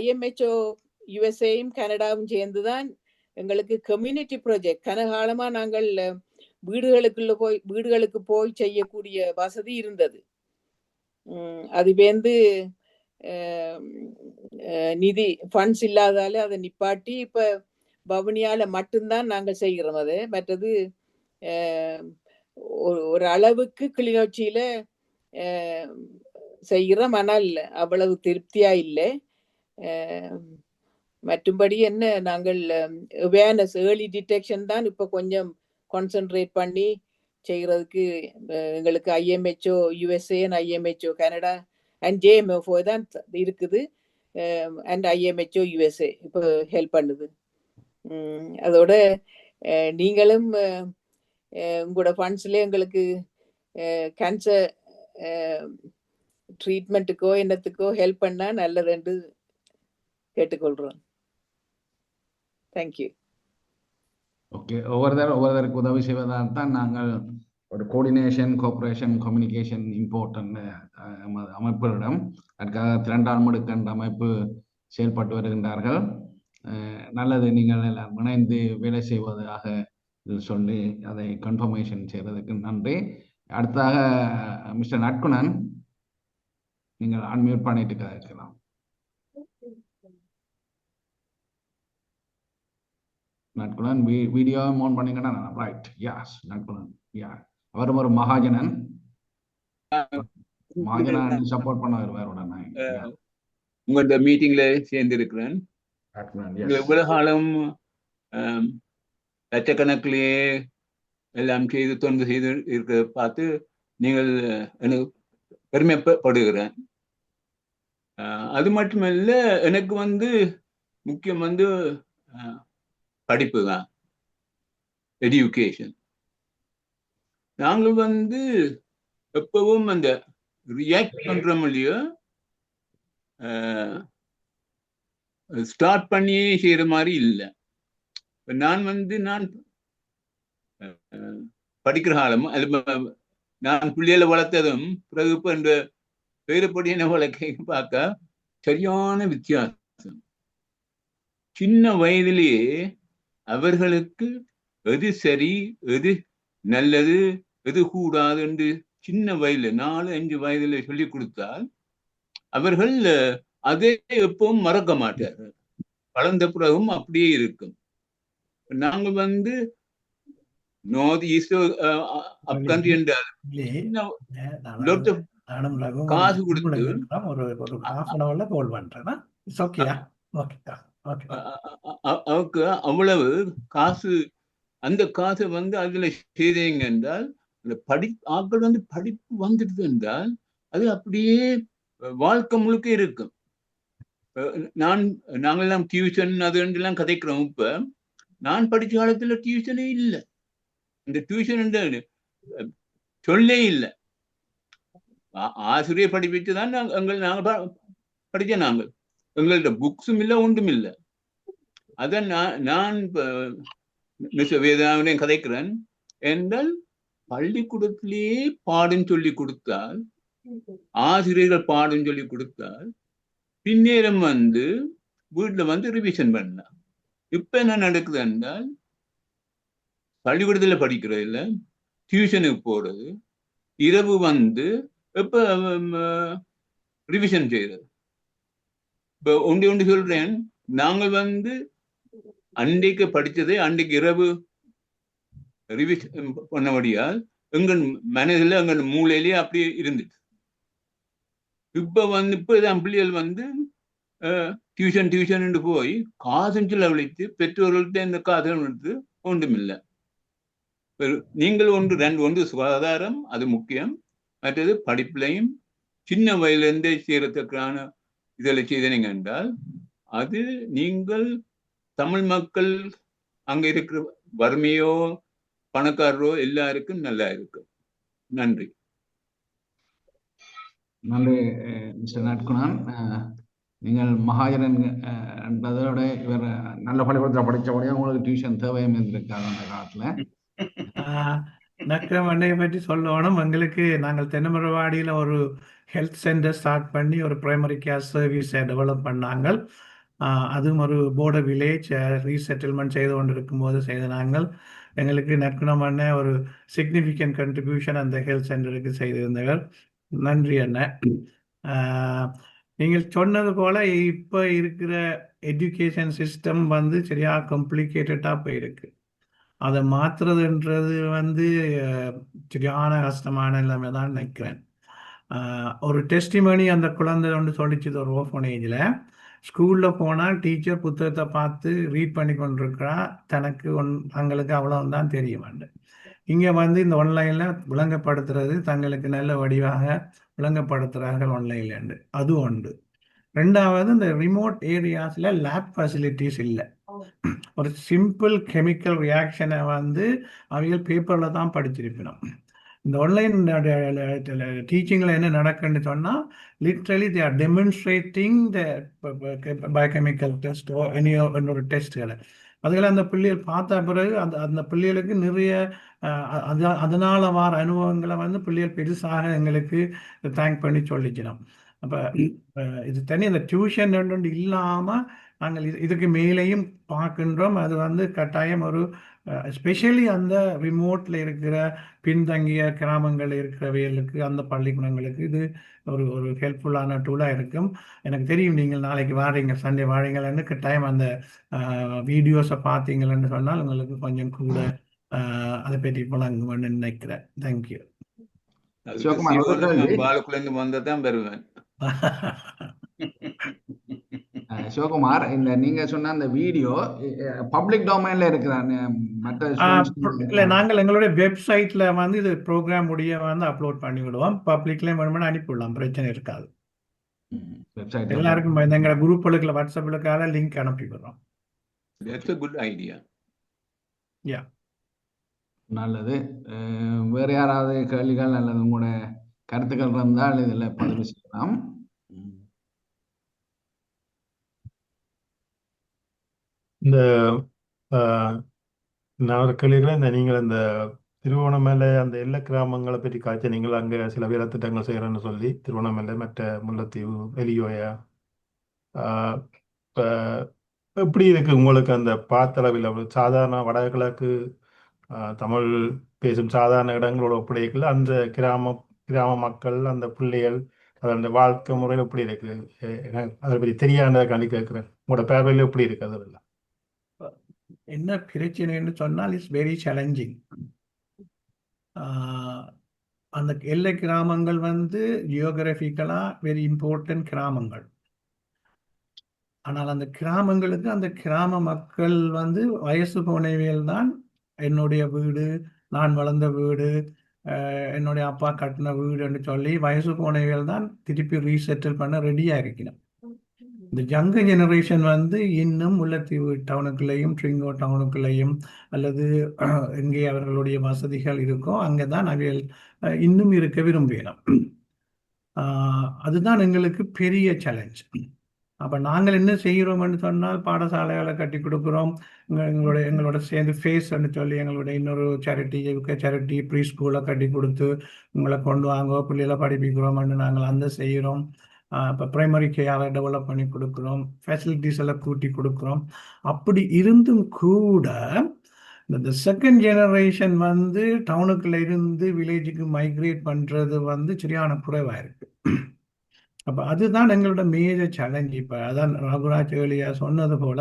IMHO USAயும் கனடாவும் சேர்ந்துதான் எங்களுக்கு கம்யூனிட்டி ப்ராஜெக்ட் கனகாலமா நாங்கள் வீடுகளுக்கு போய் செய்யக்கூடிய வசதி இருந்தது. அது நிதி ஃபண்ட்ஸ் இல்லாதால அதை நிப்பாட்டி இப்ப பவனியால மட்டும்தான் நாங்கள் செய்கிறோம். அது மற்றது ஒரு அளவுக்கு கிளிநொச்சியில செய்கிறோம். ஆனால் அவ்வளவு திருப்தியா இல்லை. மற்றும்படி என்ன நாங்கள் அவேர்னஸ் ஏர்லி டிடெக்ஷன் தான் இப்ப கொஞ்சம் கான்சென்ட்ரேட் பண்ணி செய்யறதுக்கு எங்களுக்கு IMHO USA and IMHO Canada and JMO தான் இருக்குது. அண்ட் IMHO USA இப்போ ஹெல்ப் பண்ணுது. அதோட நீங்களும் உங்களோட ஃபண்ட்ஸ்ல எங்களுக்கு கேன்சர் ட்ரீட்மெண்ட்டுக்கோ என்னத்துக்கோ ஹெல்ப் பண்ணா நல்லதுன்னு கேட்டுக்கொள்றோம். தேங்க்யூ. ஓகே, ஒவ்வொருத்தருக்கு உதவி செய்வதால் தான் நாங்கள் ஒரு கோஆர்டினேஷன், கோஆபரேஷன், கம்யூனிகேஷன் இம்பார்ட்டன்ட் அமைப்புகளிடம் அதற்காக திரண்டால் முடுக்கென்ற அமைப்பு செயல்பட்டு வருகின்றார்கள். நல்லது, நீங்கள் எல்லாம் இணைந்து வேலை செய்வதாக சொல்லி அதை கன்ஃபர்மேஷன் செய்வதற்கு நன்றி. அடுத்ததாக மிஸ்டர் நட்குணன், நீங்கள் அன்மியூட் பண்ணிட்டு இருக்கலாம். நட்குணன் வீடியோ ஆன் பண்ணிங்கன்னா ரைட். யாஸ், நட்குணன். யா, அவரும் ஒரு மகாஜனன் சப்போர்ட் பண்ண வருவார் உடனே. உங்களோட மீட்டிங்ல சேர்ந்து இருக்கிறேன். இவ்வளவு காலம் லட்சக்கணக்கிலேயே எல்லாம் செய்து தொண்டு செய்து இருக்க பார்த்து நீங்கள் எனக்கு பெருமைப்படுகிறேன். அது மட்டுமல்ல, எனக்கு முக்கியம் படிப்பு தான், எஜுகேஷன். நாங்கள் எப்பவும் அந்த ரியாக்ட் பண்றோம் இல்லையோ, ஸ்டார்ட் பண்ணியே செய்யற மாதிரி இல்லை. நான் நான் படிக்கிற காலம் நான் பிள்ளைகளை வளர்த்ததும் பிறகு இப்ப என்ற பேரப்படி என்ன வளர்க்க பார்க்க சரியான வித்தியாசம். சின்ன வயதிலேயே அவர்களுக்கு எது சரி, எது நல்லது, எது கூடாது என்று சின்ன வயதுல 4-5 வயதுல சொல்லி கொடுத்தால் அவர்கள் அதை எப்பவும் மறக்க மாட்டார்கள். வளர்ந்த பிறகும் அப்படியே இருக்கும். நாங்கள் நார்த் ஈஸ்ட் அப் கண்ட்ரி என்றால் காசு கொடுத்து ஓகே ஓகே அவருக்கு அவ்வளவு காசு, அந்த காசை வந்து அதுல செய்தீங்க என்றால் அந்த ஆட்கள் வந்து படிப்பு வந்துடுது என்றால் அது அப்படியே வாழ்க்கை முழுக்க இருக்கும். நாங்கெல்லாம் டியூஷன் அதுலாம் கதைக்கிறோம். இப்ப நான் படிச்ச காலத்துல டியூஷனே இல்லை. இந்த டியூஷன் சொல்லே இல்லை. ஆசிரியர் படிப்பிச்சு தான் நாங்க படிச்ச. நாங்கள் எங்கள்ட்ட புக்ஸும் இல்லை, ஒன்றும் இல்லை. அத நான் மிஸ் வேதாவினையும் கதைக்கிறேன் என்றால் பள்ளிக்கூடத்திலேயே பாடம் சொல்லி கொடுத்தால், ஆசிரியர்கள் பாடம் சொல்லி கொடுத்தால் பின்னேரம் வந்து வீட்டுல வந்து ரிவிஷன் பண்ண. இப்ப என்ன நடக்குது என்றால் பள்ளிக்கூடத்துல படிக்கிறது இல்லை, டியூஷனுக்கு போறது, இரவு வந்து இப்ப ரிவிஷன் செய்யறது. இப்ப ஒன்று சொல்றேன், நாங்கள் வந்து அன்றைக்கு படிச்சதை அன்றைக்கு இரவு ரிவிஷன் பண்ணபடியால் எங்கள் மனதில் எங்கள் மூளையிலேயே அப்படியே இருந்துச்சு. இப்ப இப்பதான் பிள்ளைகள் வந்து டியூஷன் போய் காசு செலவழித்து பெற்றோர்கள்ட்ட இந்த காசு எடுத்து ஒன்றுமில்லை. நீங்கள் ஒன்று சுகாதாரம், அது முக்கியம். மற்றது படிப்புலையும் சின்ன வயதிலிருந்தே செய்யறதுக்கான இதில் செய்தீங்க என்றால் அது நீங்கள் தமிழ் மக்கள் அங்க இருக்கிற வறுமையோ பணக்காரரோ எல்லாருக்கும் நல்லா இருக்கும். நன்றி. நன்றி மிஸ்டர் நட்குணான். நீங்கள் மகாஜனன் என்றதோட இவர் நல்ல பள்ளிக்கூடத்தில் படித்தபடியாக உங்களுக்கு டியூஷன் தேவையும் இருந்திருக்காது அந்த காலத்தில். நக்கமண்டையை பற்றி சொல்லணும். எங்களுக்கு நாங்கள் தென்னமரவாடியில் ஒரு ஹெல்த் சென்டர் ஸ்டார்ட் பண்ணி ஒரு பிரைமரி கேர் சர்வீஸை டெவலப் பண்ணாங்க. அதுவும் ஒரு போர்டர் வில்லேஜ் ரீசெட்டில்மெண்ட் செய்து கொண்டு இருக்கும்போது செய்த நாங்கள். எங்களுக்கு நற்குணம் அண்ணன் ஒரு சிக்னிஃபிகண்ட் கண்ட்ரிபியூஷன் அந்த ஹெல்த் சென்டருக்கு செய்திருந்தவர். நன்றி அண்ணன். நீங்கள் சொன்னது போல இப்போ இருக்கிற எஜுகேஷன் சிஸ்டம் வந்து சரியா காம்ப்ளிகேட்டடாக போயிருக்கு. அதை மாற்றுறதுன்றது வந்து சரியான கஷ்டமான நிலைமை தான் நினைக்கிறேன். ஒரு டெஸ்டிமனி அந்த குழந்தை ஒன்று சொல்லிச்சுது ஒரு ஓஃபனேஜில். ஸ்கூலில் போனால் டீச்சர் புத்தகத்தை பார்த்து ரீட் பண்ணி கொண்டிருக்கிறா, தனக்கு தங்களுக்கு அவ்வளவுதான் தெரியும். இங்கே வந்து இந்த ஆன்லைனில் விளங்கப்படுத்துறது தங்களுக்கு நல்ல வடிவாக விளங்கப்படுத்துகிறார்கள் ஆன்லைன்லேருந்து. அது ஒன்று. ரெண்டாவது, இந்த ரிமோட் ஏரியாஸில் லேப் ஃபெசிலிட்டிஸ் இல்லை. ஒரு சிம்பிள் கெமிக்கல் ரியாக்ஷனை வந்து அவங்க பேப்பரில் தான் படிச்சிருக்கணும். இந்த ஆன்லைன் டீச்சிங்கில் என்ன நடக்குன்னு சொன்னால் literally they are demonstrating the biochemical test என்னோட டெஸ்ட்டுகளை அதுகளை அந்த பிள்ளைகள் பார்த்த பிறகு அந்த பிள்ளைகளுக்கு நிறைய அதனால் வர அனுபவங்களை வந்து பிள்ளைகள் பெருசாக எங்களுக்கு தேங்க் பண்ணி சொல்லிச்சிடும். அப்போ இது தனி அந்த டியூஷன் ஒன்று இல்லாமல் நாங்கள் இதுக்கு மேலேயும் பார்க்கின்றோம். அது வந்து கட்டாயம் ஒரு எஸ்பெஷலி அந்த ரிமோட்டில் இருக்கிற பின்தங்கிய கிராமங்களில் இருக்கிறவைகளுக்கு அந்த பள்ளிக்கூடங்களுக்கு இது ஒரு ஹெல்ப்ஃபுல்லான டூலாக இருக்கும். எனக்கு தெரியும் நீங்கள் நாளைக்கு வாரீங்க, சண்டே வாரீங்கன்னு கட்டாயம் அந்த வீடியோஸை பார்த்தீங்கன்னு சொன்னால் உங்களுக்கு கொஞ்சம் கூட அதை பற்றி வழங்குவேன்னு நினைக்கிறேன். தேங்க்யூ. பாலுக்குள்ளேருந்து வந்ததான் பெறுவேன். சிவகுமார், இந்த நீங்க சொன்ன அந்த வீடியோ பப்ளிக் டொமைன்ல இருக்கிறாங்க. இல்லை, நாங்கள் எங்களுடைய வெப்சைட்ல வந்து இது ப்ரோக்ராம் உடைய வந்து அப்லோட் பண்ணி விடுவோம். பப்ளிக்லேயும் வேணும்னு அனுப்பிவிடலாம், பிரச்சனை இருக்காது. எல்லாருக்கும் எங்களோட குரூப்புகளுக்கு வாட்ஸ்அப்புக்காக லிங்க் அனுப்பி விடுறோம். That's a good idea. Yeah. நல்லது. வேற யாராவது கேள்விகள் அல்லது உங்களோட கருத்துக்கள் இருந்தால் இதில் பதிவு செய்யலாம். இந்த நான் ஒரு கேள்விகளை நீங்கள் இந்த திருவோணமலை அந்த எல்லை கிராமங்களை பற்றி காய்ச்ச நீங்கள் அங்கே சில வேலை திட்டங்கள் செய்கிறேன்னு சொல்லி திருவோணமலை மற்ற முல்லைத்தீவு வெளியோயா இப்போ எப்படி இருக்கு உங்களுக்கு அந்த பார்த்தளவில் சாதாரண வடகிழக்கு தமிழ் பேசும் சாதாரண இடங்களோட ஒப்படைக்கல அந்த கிராம மக்கள் அந்த பிள்ளைகள் அந்த வாழ்க்கை முறையில் எப்படி இருக்கு? அதை பற்றி தெரியாத கண்டி கேட்குறேன். உங்களோட பார்வையில் எப்படி இருக்கு? அதெல்லாம் என்ன பிரச்சனைன்னு சொன்னால் இட்ஸ் வெரி சேலஞ்சிங். அந்த எல்லை கிராமங்கள் வந்து ஜியோகிராஃபிக்கலாக வெரி இம்பார்ட்டன்ட் கிராமங்கள். ஆனால் அந்த கிராமங்களுக்கு அந்த கிராம மக்கள் வந்து வயசு போனவையில் தான் என்னுடைய வீடு, நான் வளர்ந்த வீடு, என்னுடைய அப்பா கட்டின வீடுன்னு சொல்லி வயசு போனவையில் தான் திருப்பி ரீசெட்டில் பண்ண ரெடியாக இருக்கணும். இந்த யங்க ஜெனரேஷன் வந்து இன்னும் முல்லைத்தீவு டவுனுக்குள்ளேயும் ட்ரிங்கோ டவுனுக்குள்ளேயும் அல்லது எங்கே அவர்களுடைய வசதிகள் இருக்கோ அங்கே தான் அவைகள் இன்னும் இருக்க விரும்புகிறோம். அதுதான் எங்களுக்கு பெரிய சேலஞ்ச். அப்போ நாங்கள் என்ன செய்கிறோம்னு சொன்னால் பாடசாலைகளை கட்டி கொடுக்குறோம். எங்களோட சேர்ந்து ஃபேஸ்ன்னு சொல்லி எங்களுடைய இன்னொரு சேரிட்டி சேரிட்டி ப்ரீ ஸ்கூலை கட்டி கொடுத்து உங்களை கொண்டு வாங்க பிள்ளைகளை படிப்பிக்கிறோம்னு நாங்கள் அந்த செய்கிறோம். இப்போ ப்ரைமரி கேரை டெவலப் பண்ணி கொடுக்குறோம், ஃபெசிலிட்டிஸ் எல்லாம் கூட்டி கொடுக்குறோம். அப்படி இருந்தும் கூட இந்த செகண்ட் ஜெனரேஷன் வந்து டவுனுக்குள்ள இருந்து வில்லேஜுக்கு மைக்ரேட் பண்ணுறது வந்து சரியான குறைவாக இருக்கு. அப்போ அதுதான் எங்களோட மேஜர் சேலஞ்ச். இப்போ அதான் ரகுராஜ் ஏர்லியா சொன்னது போல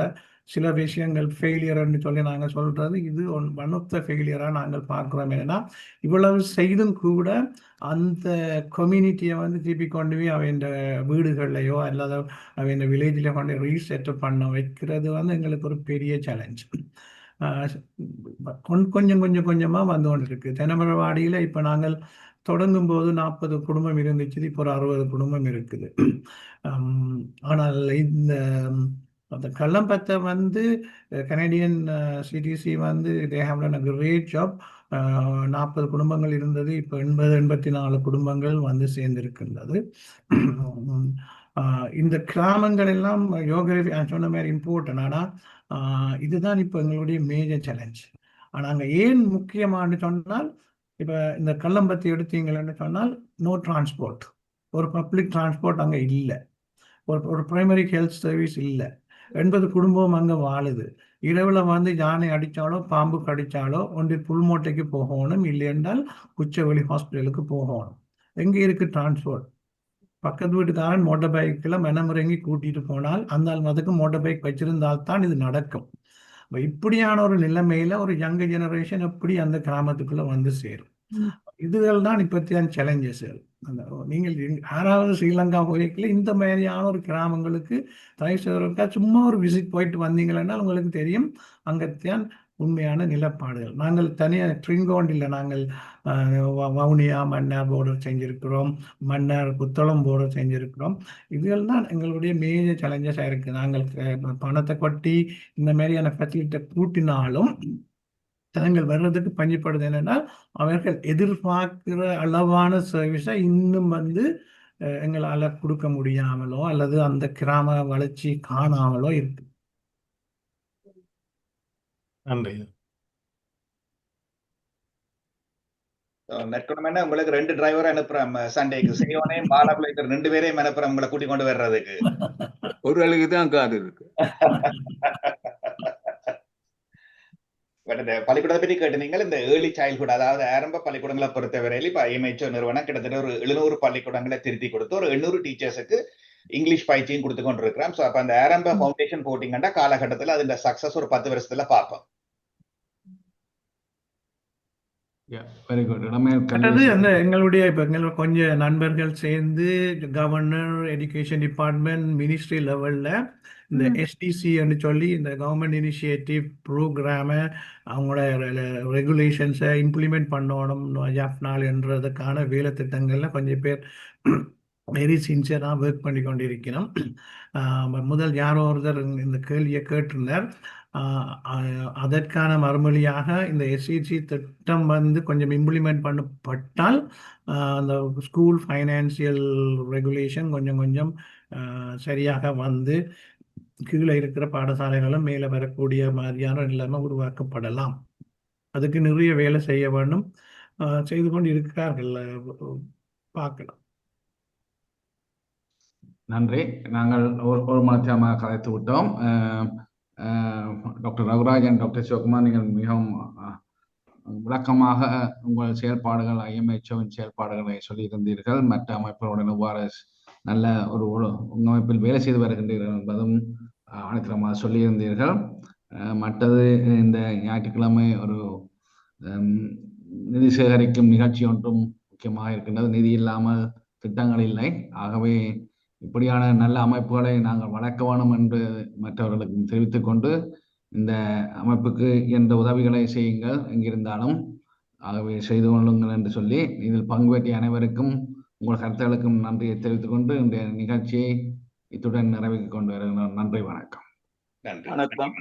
சில விஷயங்கள் ஃபெயிலியர்னு சொல்லி நாங்கள் சொல்றது இது ஒன் ஆஃப் த ஃபெயிலியராக நாங்கள் பார்க்குறோம். ஏன்னா இவ்வளவு செய்தும் கூட அந்த கம்யூனிட்டியை வந்து திருப்பி கொண்டு போய் அவன் வீடுகள்லையோ அல்லது அவன் வில்லேஜில் கொண்டு ரீசெட் பண்ண வைக்கிறது வந்து எங்களுக்கு ஒரு பெரிய சேலஞ்ச். கொஞ்சம் கொஞ்சமாக வந்து கொண்டு இருக்கு. தென்னமரவாடியில் இப்போ நாங்கள் தொடங்கும் போது 40 குடும்பம் இருந்துச்சு, இப்போ ஒரு 60 குடும்பம் இருக்குது. ஆனால் அந்த கல்லம்பத்தை வந்து கனடியன் சிடிசி வந்து they have done a great job. 40 குடும்பங்கள் இருந்தது, இப்போ 84 குடும்பங்கள் வந்து சேர்ந்திருக்கின்றது. இந்த கிராமங்கள் எல்லாம் ஜியோகிராஃபி சொன்ன மாதிரி இம்பார்ட்டன்ட். ஆனால் இதுதான் இப்போ எங்களுடைய மேஜர் சேலஞ்ச். ஆனால் அங்கே ஏன் முக்கியமானு சொன்னால் இப்போ இந்த கல்லம்பத்தி எடுத்தீங்களன்னு சொன்னால் நோ டிரான்ஸ்போர்ட், ஒரு பப்ளிக் டிரான்ஸ்போர்ட் அங்கே இல்லை, ஒரு பிரைமரி ஹெல்த் சர்வீஸ் இல்லை. 80 குடும்பம் அங்கே வாழுது. இரவில் வந்து யானை அடித்தாலோ பாம்பு கடித்தாலோ ஒன்று புல்மோட்டைக்கு போகணும், இல்லை என்றால் குச்சவெளி ஹாஸ்பிட்டலுக்கு போகணும். எங்கே இருக்குது டிரான்ஸ்போர்ட்? பக்கத்து வீட்டுக்காரன் மோட்டர் பைக்கில் மனமுறங்கி கூட்டிகிட்டு போனால் அந்த அதுக்கு மோட்டர் பைக் வச்சிருந்தால்தான் இது நடக்கும். இப்படியான ஒரு நிலைமையில ஒரு யங்க ஜெனரேஷன் எப்படி அந்த கிராமத்துக்குள்ள வந்து சேரும்? இதுகள் தான் இப்பத்தியான சேலஞ்சஸ். நீங்கள் யாராவது ஸ்ரீலங்கா போயிருக்கல இந்த மாதிரியான ஒரு கிராமங்களுக்கு தயவுசெய்வதற்கா சும்மா ஒரு விசிட் போயிட்டு வந்தீங்கன்னா உங்களுக்கு தெரியும் அங்கத்தான் உண்மையான நிலப்பாடுகள். நாங்கள் தனியாக ட்ரிங்கோண்டில் நாங்கள் வவுனியா மன்னார் போர்டர் செஞ்சிருக்கிறோம், மன்னார் புத்தளம் போர்டர் செஞ்சிருக்கிறோம். இதுகள் தான் எங்களுடைய மேஜர் சேலஞ்சஸாக இருக்குது. நாங்கள் பணத்தை கொட்டி இந்த மாதிரியான ஃபெசிலிட்டி கூட்டினாலும் தங்கள் வர்றதுக்கு பஞ்சப்படுது. என்னன்னா அவர்கள் எதிர்பார்க்கிற அளவான சர்வீஸை இன்னும் வந்து எங்களால் கொடுக்க முடியாமலோ அல்லது அந்த கிராம வளர்ச்சி காணாமலோ இருக்கு. நன்றி. நெற்கொண்டமே உங்களுக்கு 2 டிரைவர் அனுப்புறோம் சண்டேக்கு, செய்யோனையும் மாலாபுலைக்கு 2 பேரையும் அனுப்புறோம் உங்களை கூட்டி கொண்டு வர்றதுக்கு. ஒரு அழகு தான் கார் இருக்கு. பள்ளிக்கூடத்தை பற்றி கேட்டீங்க. இந்த ஏர்லி சைல்ட்ஹுட், அதாவது ஆரம்ப பள்ளிக்கூடங்களை பொறுத்தவரையில் இப்ப ஐஎம்ஹெச்ஓ நிறுவனம் கிட்டத்தட்ட ஒரு 700 பள்ளிக்கூடங்களை திருத்தி கொடுத்து ஒரு 800 டீச்சர்ஸுக்கு இங்கிலீஷ் பயிற்சியும் கொடுத்து கொண்டு இருக்கிறோம். ஸோ அப்ப அந்த ஆரம்ப ஃபவுண்டேஷன் போட்டிங்கன்னா காலகட்டத்தில் அதுல சக்சஸ் ஒரு 10 வருஷத்துல பார்ப்போம். Very good. எங்களுடைய இப்போ எங்களோட கொஞ்சம் நண்பர்கள் சேர்ந்து கவர்னர், எஜுகேஷன் டிபார்ட்மெண்ட், மினிஸ்ட்ரி லெவலில் இந்த எஸ்டிசின்னு சொல்லி இந்த கவர்மெண்ட் இனிஷியேட்டிவ் ப்ரோக்ராமை அவங்களோட ரெகுலேஷன்ஸை இம்ப்ளிமெண்ட் பண்ணணும் என்றதுக்கான வேலை திட்டங்களில் கொஞ்சம் பேர் வெரி சின்சியராக ஒர்க் பண்ணி கொண்டிருக்கிறோம். முதல் யாரோ ஒருத்தர் இந்த கேள்வியை கேட்டிருந்தார். அதற்கான மறுமொழியாக இந்த எஸ்சிசி திட்டம் வந்து கொஞ்சம் இம்ப்ளிமெண்ட் பண்ணப்பட்டால் அந்த ஸ்கூல் ஃபைனான்சியல் ரெகுலேஷன் கொஞ்சம் கொஞ்சம் சரியாக வந்து கீழே இருக்கிற பாடசாலைகளும் மேலே வரக்கூடிய மாதிரியான நிலைமை உருவாக்கப்படலாம். அதுக்கு நிறைய வேலை செய்ய வேண்டும், செய்து கொண்டு இருக்கிறார்கள், பார்க்கலாம். நன்றி. நாங்கள் ஒரு மனத்தியமாக கலைத்து விட்டோம். Doctor Raghuraj and doctor Sivakumar, நீங்கள் மிகவும் விளக்கமாக உங்கள் செயல்பாடுகள், ஐஎம்ஹெச்ஓவின் செயல்பாடுகளை சொல்லியிருந்தீர்கள். மற்ற அமைப்புகளுடன் எவ்வாறு நல்ல ஒரு அமைப்பில் வேலை செய்து வருகின்றீர்கள் என்பதும் அனைத்திரமாக சொல்லியிருந்தீர்கள். மற்றது இந்த ஞாயிற்றுக்கிழமை ஒரு நிதி சேகரிக்கும் நிகழ்ச்சி ஒன்றும் முக்கியமாக இருக்கின்றது. நிதி இல்லாமல் திட்டங்கள் இல்லை. ஆகவே இப்படியான நல்ல அமைப்புகளை நாங்கள் வளர்க்க வேணும் என்று மற்றவர்களுக்கு தெரிவித்துக் கொண்டு, இந்த அமைப்புக்கு எந்த உதவிகளை செய்யுங்கள் எங்கிருந்தாலும், ஆகவே செய்து கொள்ளுங்கள் என்று சொல்லி இதில் பங்கு பெற்றிய அனைவருக்கும் உங்கள் கருத்துக்களுக்கும் நன்றியை தெரிவித்துக் கொண்டு இந்த நிகழ்ச்சியை இத்துடன் நிறைவேற்றிக் கொண்டு வருகிறோம். நன்றி, வணக்கம். நன்றி. வணக்கம்.